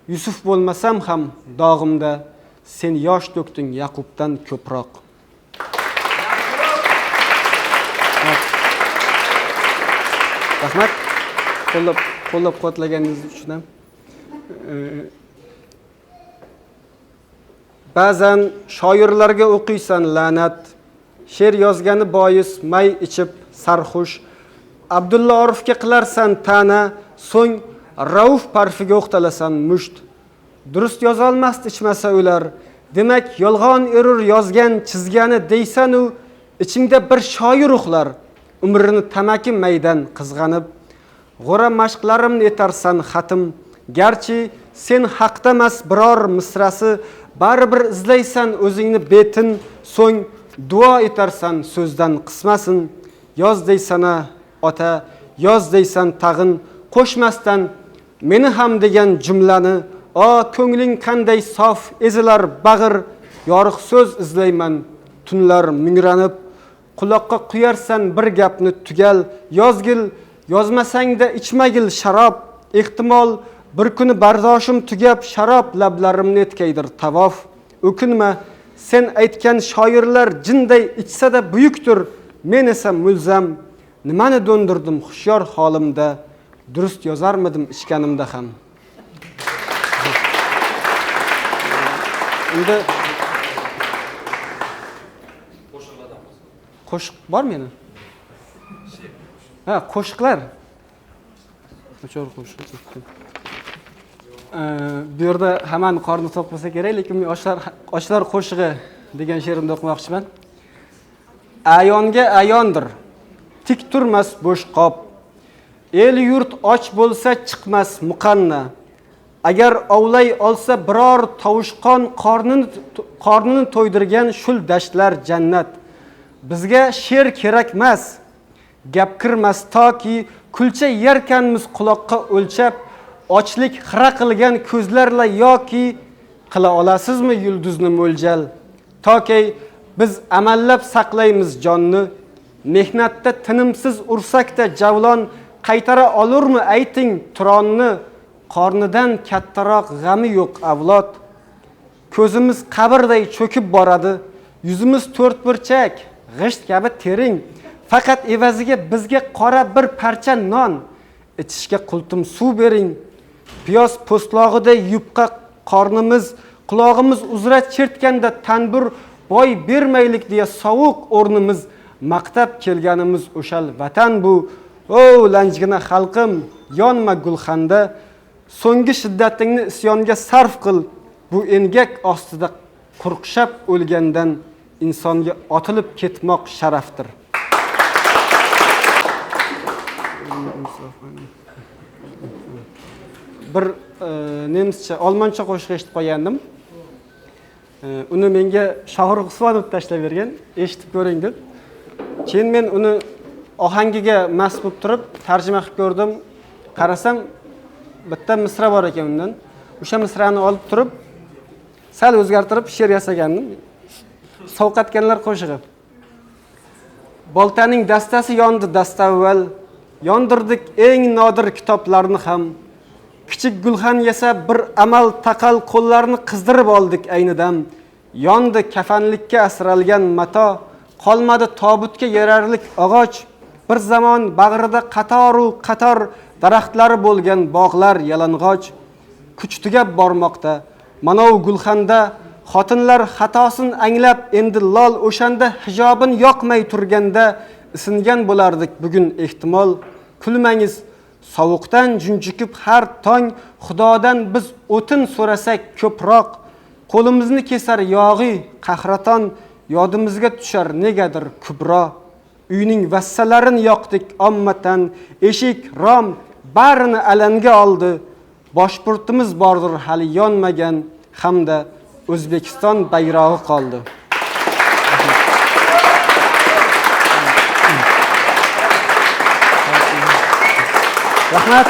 Yusuf bo'lmasam ham dog'imda sen yosh to'kding Yaqubdan ko'proq. Rahmat. Qo'llab-quvvatlaganingiz uchun ham. Ba'zan shoirlarga o'qiysan la'nat, she'r yozgani bois may ichib sarxush. Abdulla Orifga qilarsan ta'na, so'ng Rauf Parfiga o'qtalasan musht. Durust yozolmasdi ichmasa ular. Demak, yolg'on erur yozgan, chizgani deysan u, ichingda bir shoir uxlar. Umrini tamaki maydan qizg'anib, g'ora mashqlarimni etarsan xatim. Garchi sen haqdamas biror misrasi, baribir izlaysan o'zingni betin, so'ng duo etarsan so'zdan qismasin. Yoz deysana ota, yoz deysan tag'in, qo'shmasdan meni ham degan jumlani, ko'ngling qanday sof ezilar bag'ir, yoriq so'z izlayman tunlar mingranib. Quloqqa quyarsan bir gapni tugal, yozgil, yozmasangda ichmagil sharob. Ehtimol bir kuni bardoshim tugab sharob lablarimni etkaydir tavof. O'kinma, sen aytgan shoirlar jinday ichsa-da buyukdir, men esa mulzam. Nimani do'ndirdim xushyor holimda, durust yozarmidim ichganimda ham. Endi qo'shiq bor meni? Qo'shiqlar. Qo'shiq qo'shiq. Bu yerda hamon qorni to'q bo'lsa kerak, lekin men ochlar qo'shig'i degan she'rimni o'qimoqchiman. Ayonga ayondir, tik turmas bo'sh qop. El yurt och bo'lsa chiqmas muqanna. Agar ovlay olsa biror tovushqon qornini to'ydirgan shul dashtlar jannat. Bizga she'r kerak emas, gap kirmas toki kulcha yerkanmiz quloqqa o'lchab, ochlik xira qilgan ko'zlarla yoki qila olasizmi yulduzni mo'ljal? Toki biz amallab saqlaymiz jonni, mehnatda tinimsiz ursakda javlon qaytara olurmi ayting turonni? Qornidan kattaroq g'ami yo'q avlod. Ko'zimiz qabrday cho'kib boradi, yuzimiz to'rtburchak, g'isht kabi tering. Faqat evaziga bizga qora bir parcha non, ichishga qultum suv bering. Piyoz po'stlog'iday yupqa qornimiz, qulog'imiz uzra chertganda tanbur boy bermaylik deya sovuq o'rnimiz, maqtab kelganimiz o'shal vatan bu. O lanjgina xalqim, yonma gulxanda, so'nggi shiddatingni isyonga sarf qil. Bu engak ostida qurqishab o'lgandan insonga otilib ketmoq sharafdir. Bir nemischa, olmoncha qo'shiq eshitib qolgandim. Uni menga Shohir Usmonov tashlab bergan, eshitib ko'ring deb. Keyin men uni ohangiga mast bo'lib turib tarjima qilib ko'rdim. Qarasam, bitta misra bor ekan undan. O'sha misrani olib turib, sal o'zgartirib she'r yasagandim. Sovqatganlar qo'shig'i. Boltaning dastasi yondi dastavval, yondirdik eng nodir kitoblarni ham. Kichik gulxan yasa bir amal taqal qo'llarni qizdirib oldik aynidan. Yondi kafanlikka asralgan mato, qolmadi tobutga yararlik og'och. Bir zamon bag'rida qator daraxtlari bo'lgan bog'lar yalang'och. Kuch tugab bormoqda. Manov gulxanda xotinlar xatosin anglab endi lol o'shanda hijobin yoqmay turganda isingan bo'lardik bugun ehtimol. Kulmangiz, sovuqdan junjikib har tong Xudodan biz o'tin so'rasak ko'proq, qo'limizni kesar yog'i qahraton, yodimizga tushar negadir kubro. Uyning vassalarini yoqdik ommatan, eshik, rom barini alanga oldi. Boshburtimiz bordir hali yonmagan, hamda O'zbekiston bayrog'i qoldi. Rahmat.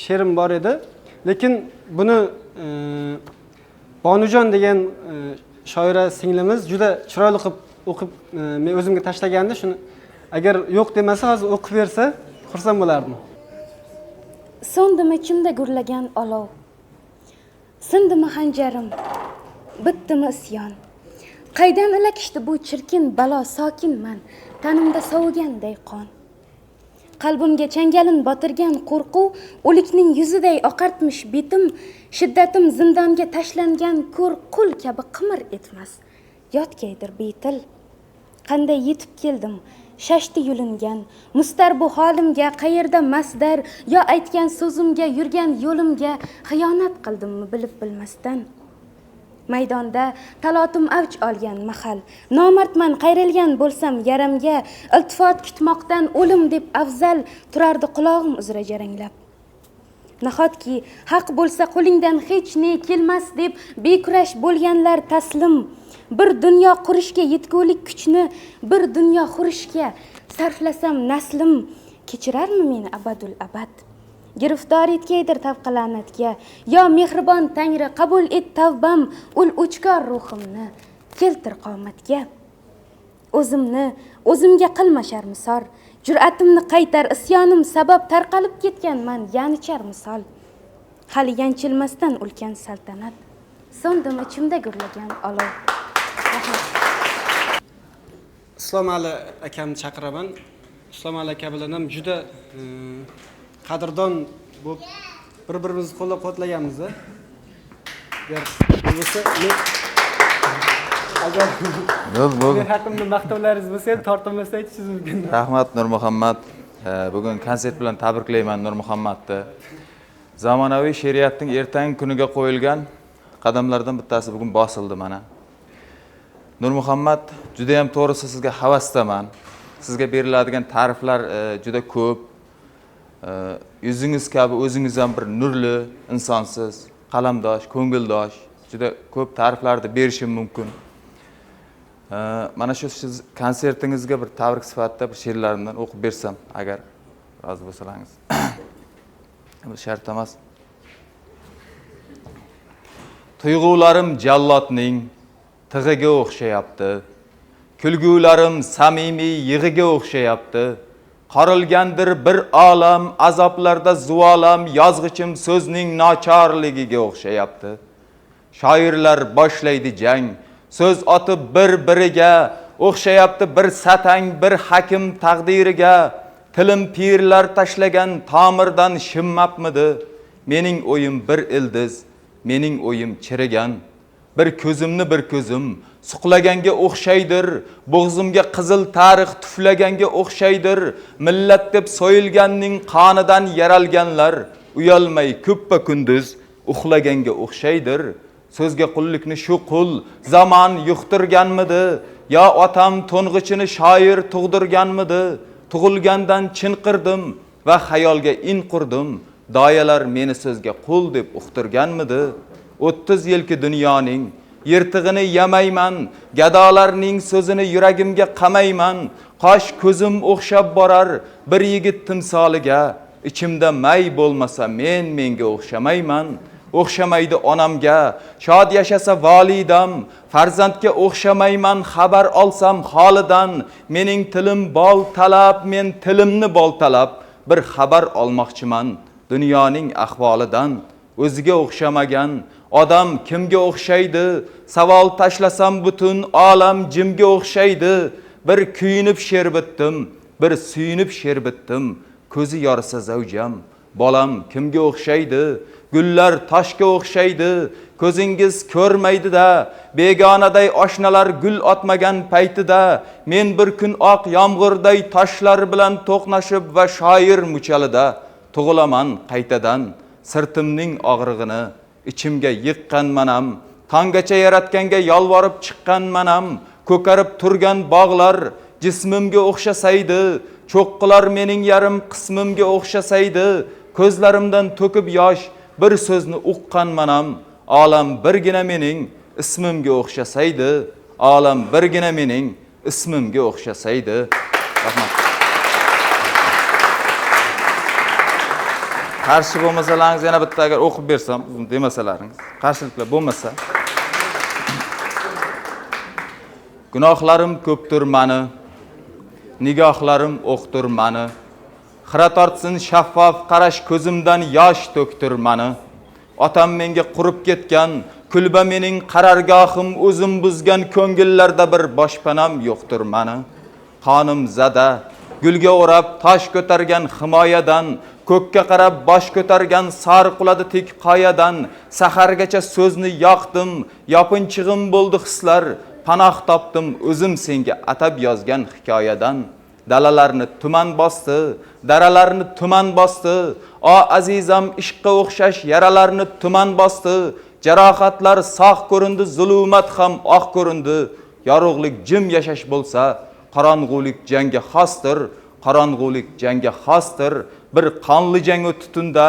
She'rim bor edi, lekin buni Bonujon degan shoira singlimiz juda chiroyli qilib o'qib men o'zimga tashlaganda shuni agar yo'q demasa hozir o'qib bersa xursand bo'lardim. So'ndimi ichimda gurlagan olov, sindimi xanjarim, bitdimi isyon. Qaydan ilakishdi bu chirkin balo, sokinman, tanimda soviganday qon. Qalbimga changalin botirgan qo'rquv, o'likning yuziday oqartmish betim, shiddatim zindonga tashlangan ko'r qul kabi qimir etmas. Yotgaydir betil. Qanday yetib keldim, shashti yulingan, mustar bu holimga, qayerda masdar, yo aytgan so'zimga, yurgan yo'limga xiyonat qildimmi bilib bilmasdan. Maydonda talotum avj olgan mahal, nomardman qayrilgan bo'lsam yaramga, iltifot kutmoqdan o'lim deb afzal turardi qulog'im uzra jaranglab. Nahotki haq bo'lsa qo'lingdan hech ne kelmas deb bekurash bo'lganlar taslim. Bir dunyo qurishga yetgulik kuchni, bir dunyo xurishga sarflasam naslim, kechirarmi meni abadul abad? Giriftor etgaydir tavqalanatga, yo mehribon Tangri qabul et tavbam, ul o'chkor ruhimni keltir qomatga. O'zimga qilmashar misol, jur'atimni qaytar, isyonim sabab tarqalib ketganman yanichar misol. Hali yanchilmasdan ulkan saltanat, so'ndim ichimda gurlagan olov. Islom Ali akamni chaqiraman. Islom Ali aka bilan ham juda qadrdon bo'lib bir-birimizni qo'llab-quvvatlaganmiz. Agar men haqimda maqtovlaringiz bo'lsa ham tortinmasa aytishingiz mumkin. Rahmat Nurmuhammad. Bugun konsert bilan tabriklayman Nurmuhammadni. Zamonaviy she'riyatning ertangi kuniga qo'yilgan qadamlardan bittasi bugun bosildi mana. Nurmuhammad, juda ham to'g'risi sizga havasdaman. Sizga beriladigan ta'riflar juda ko'p. Yuzingiz kabi o'zingiz ham bir nurli insonsiz, qalamdosh, ko'ngildosh, juda ko'p ta'riflarni berishim mumkin. Mana shu siz konsertingizga bir tabrik sifatida bir she'rlarimdan o'qib bersam, agar rozi bo'lsangiz. Bu shart emas. Tuyg'ularim jallodning tig'iga o'xshayapti. Kulgularim samimiy yig'iga o'xshayapti. Qorilgandir bir olam, azoblarda zuvolam, yozg'ichim so'zning nochorligiga o'xshayapti. Shoirlar boshlaydi jang, so'z otib bir-biriga, o'xshayapti bir satang, bir hakim taqdiriga. Tilim pirlar tashlagan tomirdan shimmabmidi? Mening o'yim bir ildiz, mening o'yim chirigan. Bir ko'zimni bir ko'zim suqlaganga o'xshaydir, bo'g'zimga qizil tarix tuflaganga o'xshaydir. Millat deb so'yilganning qonidan yaralganlar uyalmay ko'ppa kunduz uxlaganga o'xshaydir. So'zga qullikni shu qul zamon yuqtirganmidi? Yo otam to'ng'ichini shoir tug'dirganmidi? Tug'ilgandan chinqirdim va xayolga in qurdim. Doyalar meni so'zga qul deb uqtirganmidi? 30 yilki dunyoning yirtig'ini yamayman, gadolarning so'zini yuragimga qamayman. Qosh ko'zim o'xshab borar bir yigit timsoliga, ichimda may bo'lmasa menga o'xshamayman. O'xshamaydi onamga, shod yashasa validam, farzandga o'xshamayman, xabar olsam holidan. Mening tilim bol talab, men tilimni bol talab, bir xabar olmoqchiman dunyoning ahvolidan. O'ziga o'xshamagan odam kimga o'xshaydi? Savol tashlasam butun olam jimga o'xshaydi. Bir kuyinib she'r bitdim, bir suyunib she'r bitdim. Ko'zi yorisa zavjam, bolam kimga o'xshaydi? Gullar toshga o'xshaydi, ko'zingiz ko'rmaydi-da. Begonaday oshnalar gul otmagan paytida, men bir kun oq yomg'irday toshlar bilan to'qnashib va shoir muchalida tug'ilaman qaytadan. Sirtimning og'rig'ini ichimga yiqqan manam, tonggacha yaratganga yolvorib chiqqan manam. Ko'karib turgan bog'lar jismimga o'xshasaydi, cho'qqilar mening yarim qismimga o'xshasaydi. Ko'zlarimdan to'kib yosh bir so'zni uqqan manam. Olam birgina mening ismimga o'xshasaydi, olam birgina mening ismimga o'xshasaydi. Rahmat. Qarshi bo'lmasalaringiz yana bitta agar o'qib bersam, demasalaringiz, qarshiliklar bo'lmasa. Gunohlarim ko'pdir mani, nigohlarim o'qdir mani. Xira tortsin shaffof qarash ko'zimdan yosh to'ktir mani. Otam menga qurib ketgan, kulba mening qarargohim, o'zim buzgan ko'ngillarda bir boshpanam yo'qdir mani. Qonim zada, gulga o'rab tosh ko'targan himoyadan, ko'kka qarab bosh ko'targan sar quladi tik qoyadan, sahargacha so'zni yoqdim, yopinchig'im bo'ldi hislar, panoh topdim o'zim senga atab yozgan hikoyadan. Dalalarni tuman bosdi, daralarni tuman bosdi, o azizam ishqqa o'xshash yaralarni tuman bosdi, jarohatlar sog' ko'rindi, zulumat ham oq ko'rindi. Yorug'lik jim yashash bo'lsa, qorong'ulik jangga xosdir, qorong'ulik jangga xosdir. Bir qonli jang o'tdi tunda,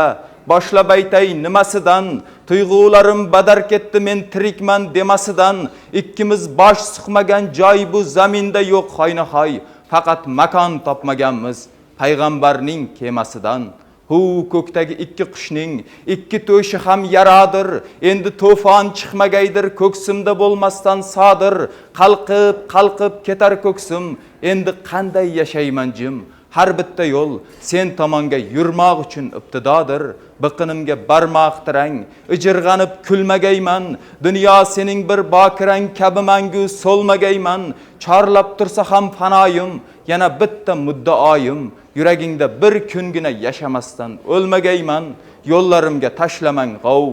boshlab aytay nimasidan, tuyg'ularim badar ketdi men tirikman demasidan. Ikkimiz bosh suqmagan joy bu zaminda yo'q hoynahoy, faqat makon topmaganmiz payg'ambarning kemasidan. Hu ko'kdagi ikki qushning ikki to'shi ham yaradir, endi to'fon chiqmagaydir ko'ksimda bo'lmasdan sodir. Qalqib qalqib ketar ko'ksim, endi qanday yashayman jim. Har bitta yo'l sen tomonga yurmoq uchun ibtidodir. Biqinimga barmoq tirang, ijirg'anib kulmagayman. Dunyo sening bir bokirang kabi mangu so'lmagayman. Chorlab tursa ham fanoyim, yana bitta muddaoyim. Yuragingda bir kungina yashamasdan o'lmagayman. Yo'llarimga tashlamang g'ov,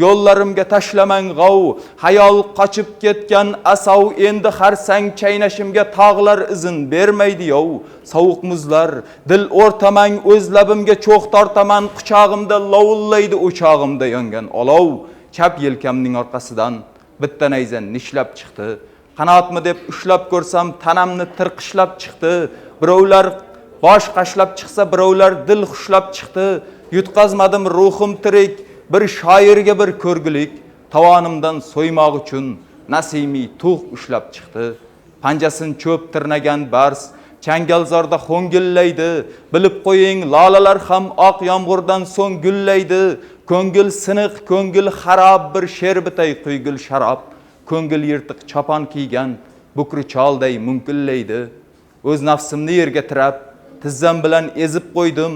yo'llarimga tashlamang g'ov. Hayol qochib ketgan asov, endi har sang chaynashimga tog'lar izin bermaydi yov. Sovuq muzlar dil o'rtamang, o'z labimga cho'q tortaman, quchog'imda lovullaydi o'chog'imda yongan olov. Chap yelkamning orqasidan bitta nayza nishlab chiqdi. Qanotmi deb ushlab ko'rsam tanamni tirqishlab chiqdi. Birovlar bosh qashlab chiqsa, birovlar dil xushlab chiqdi. Yutqazmadim ruhim tirik, bir shoirga bir ko'rgulik, tovonimdan so'ymoq uchun nasimiy tug' ushlab chiqdi. Panjasin cho'p tirnagan bars changalzorda xo'ngillaydi. Bilib qo'ying, lolalar ham oq yomg'irdan so'ng gullaydi. Ko'ngil siniq, ko'ngil xarob, bir she'r bitay quygul sharob. Ko'ngil yirtiq chopon kiygan bukri cholday munkillaydi. O'z nafsimni yerga tirab, tizzam bilan ezib qo'ydim.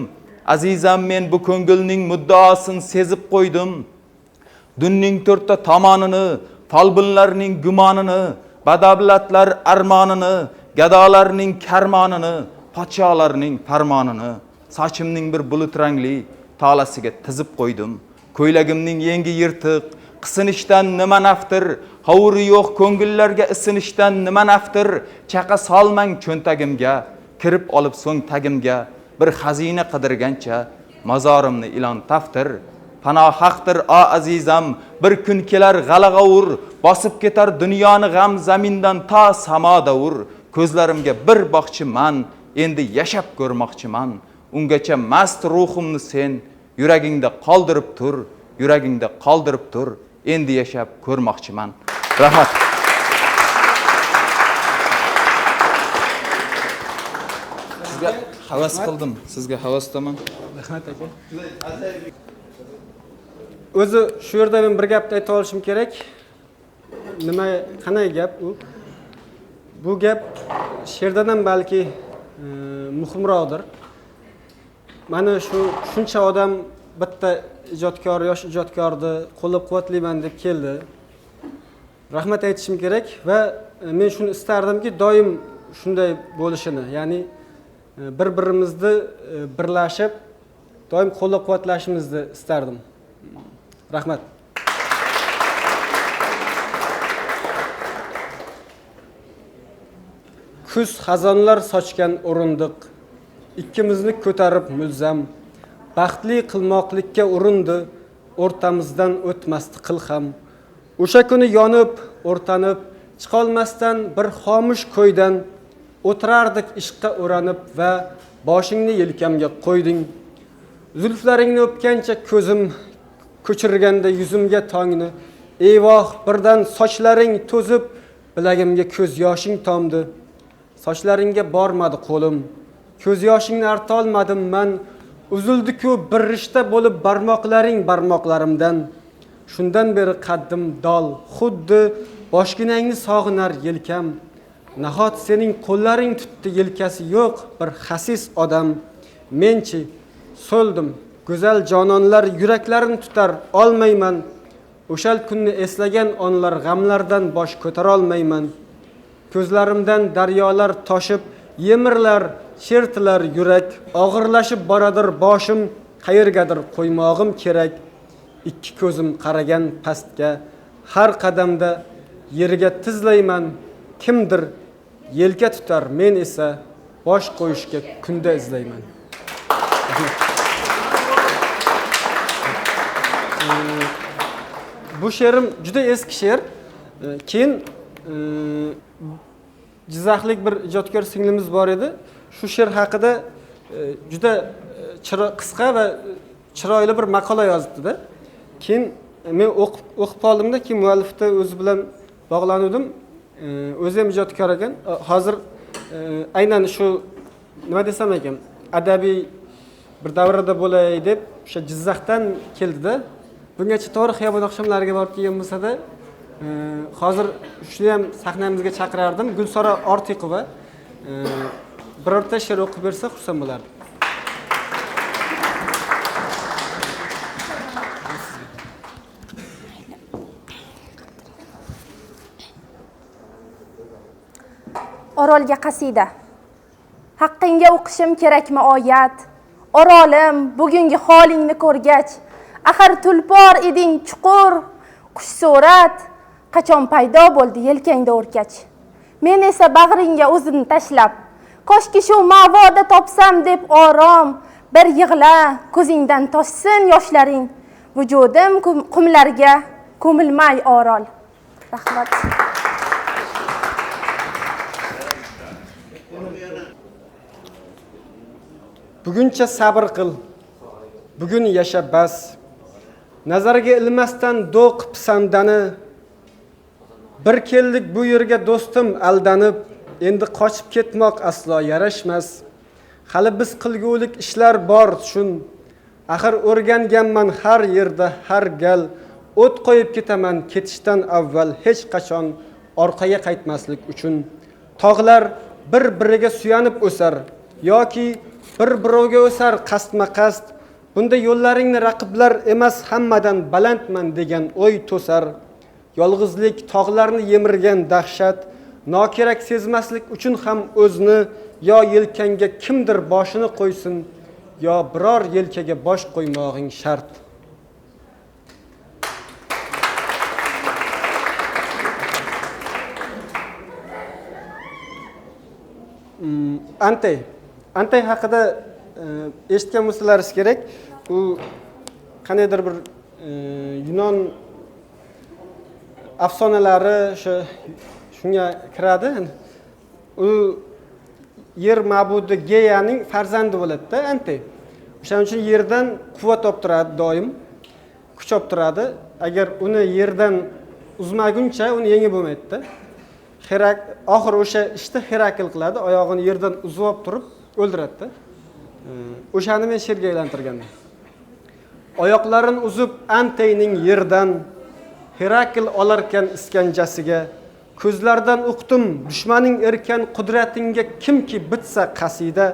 Azizam, men bu ko'ngilning muddaosini sezib qo'ydim. Dunning to'rtta tomonini, folbinlarning gumonini, badavlatlar armonini, gadolarning karmonini, podsholarning farmonini sochimning bir bulut rangli tolasiga tizib qo'ydim. Ko'ylagimning yengi yirtiq, qisinishdan nima naftir, hovuri yo'q ko'ngillarga isinishdan nima naftir. Chaqa solmang cho'ntagimga, kirib olib so'ng tagimga, bir xazina qidirgancha mazorimni ilon taftir. Panoh haqdir o azizam, bir kun kelar g'alag'ovur, bosib ketar dunyoni g'am zamindan to samo davur. Ko'zlarimga bir boqchiman, endi yashab ko'rmoqchiman. Ungacha mast ruhimni sen yuragingda qoldirib tur, yuragingda qoldirib tur. Endi yashab ko'rmoqchiman. Rahmat. Sizga havas qildim, sizga havasdaman. Rahmat aka. O'zi shu yerda men bir gapni ayta olishim kerak. Nima, qanday gap u? Bu gap she'rdan ham balki muhimroqdir. Mana shuncha odam bitta ijodkor, yosh ijodkorni qo'llab-quvvatlayman deb keldi. Rahmat aytishim kerak va men shuni istardimki, doim shunday bo'lishini, ya'ni bir-birimizni birlashib, doim qo'llab-quvvatlashimizni istardim. Rahmat. Kuz xazonlar sochgan o'rindiq, ikkimizni ko'tarib mulzam, baxtli qilmoqlikka urindi, o'rtamizdan o'tmasdi qil ham. O'sha kuni yonib, o'rtanib, chiqolmasdan bir xomush ko'ydan o'tirardik ishqqa o'ranib va boshingni yelkamga qo'yding. Zulflaringni o'pgancha ko'zim ko'chirganda yuzimga tongni, eyvoh birdan sochlaring to'zib, bilagimga ko'z yoshing tomdi. Sochlaringga bormadi qo'lim, ko'z yoshingni arta olmadim man. Uzildi-ku bir rishta bo'lib barmoqlaring barmoqlarimdan. Shundan beri qaddim dol, xuddi boshginangni sog'inar yelkam. Nahot sening qo'llaring tutdi yelkasi yo'q bir xasis odam. Menchi so'ldim, go'zal jononlar yuraklarini tutar olmayman. O'shal kunni eslagan onlar g'amlardan bosh ko'tara olmayman. Ko'zlarimdan daryolar toshib, yemirlar, chertilar yurak, og'irlashib boradir boshim, qayergadir qo'ymog'im kerak. Ikki ko'zim qaragan pastga, har qadamda yerga tizlayman. Kimdir yelka tutar, men esa bosh qo'yishga kunda izlayman. Bu she'rim juda eski she'r. Keyin Jizzaxlik bir ijodkor singlimiz bor edi. Shu she'r haqida juda qisqa va chiroyli bir maqola yozibdi-da. Keyin men o'qib qoldimda, keyin muallifda o'zi bilan bog'landim. O'zi ham ijodkor ekan. Hozir aynan shu nima desam ekan, adabiy bir davrada bo'lay deb o'sha Jizzaxdan keldi-da. Bungacha to'g'ri xiyobon oqshomlariga borib kelgan bo'lsa-da, hozir shuni ham sahnamizga chaqirardim. Gulsora Ortiqova birorta she'r o'qib bersa xursand bo'lardim. Orolga qasida. Haqqingga o'qishim kerakmi oyat? Orolim, bugungi holingni ko'rgach, axir tulpor eding chuqur, qush so'rat, qachon paydo bo'ldi yelkangda o'rkach. Men esa bag'ringga o'zimni tashlab, koshki shu ma'voda topsam deb orom, bir yig'la, ko'zingdan toshsin yoshlaring, vujudim qumlarga ko'milmay orol. Rahmat. Buguncha sabr qil, bugun yasha bas. Nazarga ilmasdan do'q sandani. Bir keldik bu yerga do'stim aldanib, endi qochib ketmoq aslo yarashmas. Hali biz qilgulik ishlar bor shun. Axir o'rganganman har yerda har gal, o't qo'yib ketaman ketishdan avval hech qachon orqaga qaytmaslik uchun. Tog'lar bir-biriga suyanib o'sar yoki bir-birovga o'sar qasdma-qasd. Bunda yo'llaringni raqiblar emas hammadan balandman degan o'y to'sar. Yolg'izlik tog'larni yemirgan dahshat, nokerak sezmaslik uchun ham o'zni yo yelkangga kimdir boshini qo'ysin, yo biror yelkaga bosh qo'ymog'ing shart. Antey haqida eshitgan bo'lsalaringiz kerak. U qanaydir bir Yunon afsonalari shunga kiradi. U yer ma'budi Geyaning farzandi bo'ladi-da, Antey. O'shaning uchun yerdan quvvat olib turadi doim, kuch olib turadi. Agar uni yerdan uzmaguncha uni yengib bo'lmaydi-da. Oxir o'sha ishni Herakl qiladi, oyog'ini yerdan uzib olib turib o'ldiradi-da. O'shani men she'rga aylantirganman. Oyoqlarini uzib Anteyning yerdan Herakl olarkan iskanjasiga, ko'zlardan o'qdim dushmaning erkan qudratingga kimki bitsa qasida,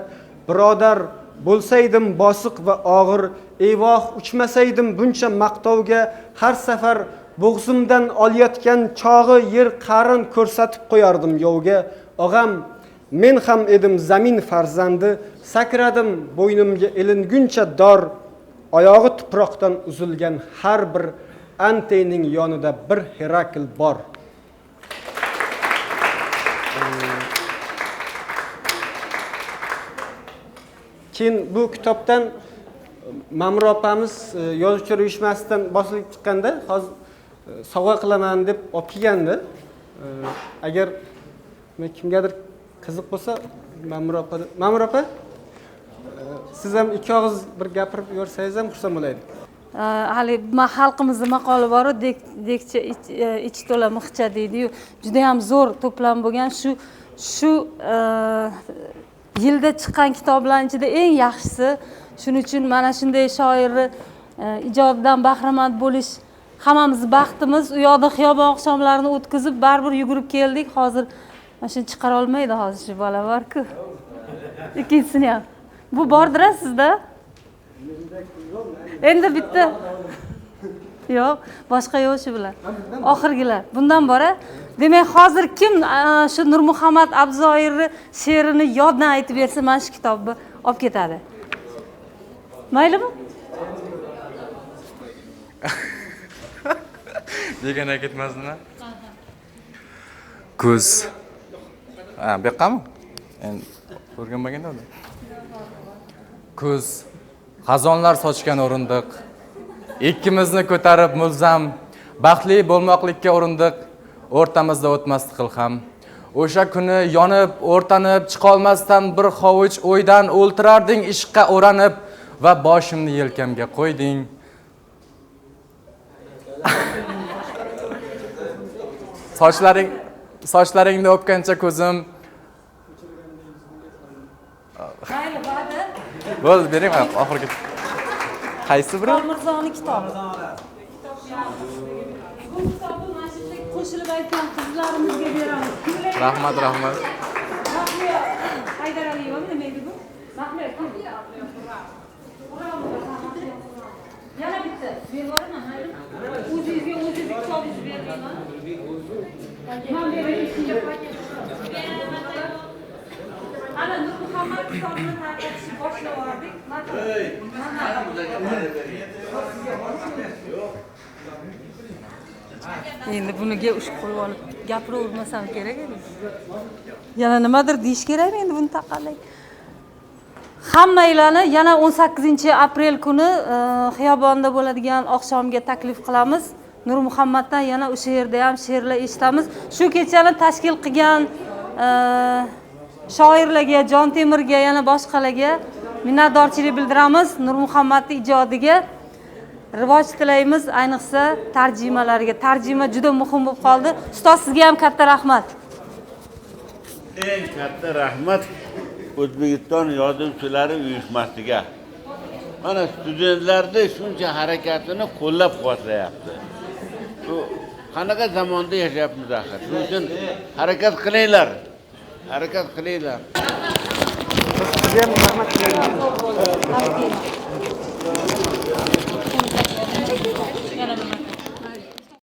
birodar bo'lsaydim bosiq va og'ir, eyvoh uchmasaydim buncha maqtovga, har safar bo'g'zimdan olayotgan chog'i yer qarin ko'rsatib qo'yardim yovga. Og'am, men ham edim zamin farzandi, sakradim bo'ynimga ilinguncha dor, oyog'i tuproqdan uzilgan har bir Anteyning yonida bir Herakl bor. Keyin bu kitobdan Mamur opamiz yozuvchilar uyushmasidan bosilib chiqqanda, hozir sovg'a qilaman deb olib kelgandi. Agar kimgadir qiziq bo'lsa, Mamur opa, siz ham ikki og'iz bir gapirib yorsangiz ham xursand bo'laydi. Hali xalqimizning maqoli bor, dekcha ichi to'la mixcha deydi-yu, juda ham zo'r to'plam bo'lgan. Shu yilda chiqqan kitoblarning ichida eng yaxshisi. Shuning uchun mana shunday shoirni ijodidan bahramand bo'lish hammamiz baxtimiz. U yoqda xiyobon oqshomlarini o'tkazib baribir yugurib keldik. Hozir mana shuni chiqara olmaydi hozir shu bola bor-ku. Ikkinchisini ham. Bu bordir sizda? Endi bitta. Yo'q, boshqa yo'q shu bilan. Oxirgilar. Bundan bora. Demak, hozir kim shu Nurmuhammad Abzoirni she'rini yoddan aytib bersa, mana shu kitobni olib ketadi. Maylimi? Degan ketmasinmi? Ko'z. Bu yoqqami? Endi o'rganmaganda uni. Ko'z xazonlar sochgan o'rindiq. Ikkimizni ko'tarib mulzam, baxtli bo'lmoqlikka urindiq. O'rtamizda o'tmasdi qil ham. O'sha kuni yonib, o'rtanib, chiqa olmasdan bir hovuch o'ydan o'ltirarding ishqqa o'ranib va boshimni yelkamga qo'yding. Sochlaringni o'pgancha ko'zim. Mayli, ba'da. Bo'ldi, bering oxirgi. Qaysi biri? Mirzoni kitobi. Bu kitobni mana shu yerga qo'shilib aytgan qizlarimizga beramiz. Rahmat. Mahliyo Haydaraliyeva nima edi bu? Mahliyo kim? Yana bitta. Bervorman, mayli. O'zingizga kitobingizni bermayman. Men beraylik. Ana Nurmuhammad kitobini tarqatishni boshladik. Endi buniga ushbu qo'yib olib gapiravermasam kerak edi. Yana nimadir deyish kerakmi endi buni taqalay. Hammanglarni yana 18-aprel kuni xiyobonda bo'ladigan oqshomga taklif qilamiz. Nurmuhammaddan yana o'sha yerda ham she'rlar eshitamiz. Shu kechani tashkil qilgan shoirlarga, Jon Temirga, yana boshqalarga minnatdorchilik bildiramiz. Nurmuhammadning ijodiga rivoj tilaymiz, ayniqsa tarjimalariga. Tarjima juda muhim bo'lib qoldi. Ustoz, sizga ham katta rahmat. Eng katta rahmat O'zbekiston Yozuvchilari uyushmasiga. Mana studentlarni shuncha harakatini qo'llab-quvvatlayapti. Shu qanaqa zamonda yashayapmiz axir. Shuning uchun harakat qilinglar. Harakat qilinglar. Sizga ham rahmat.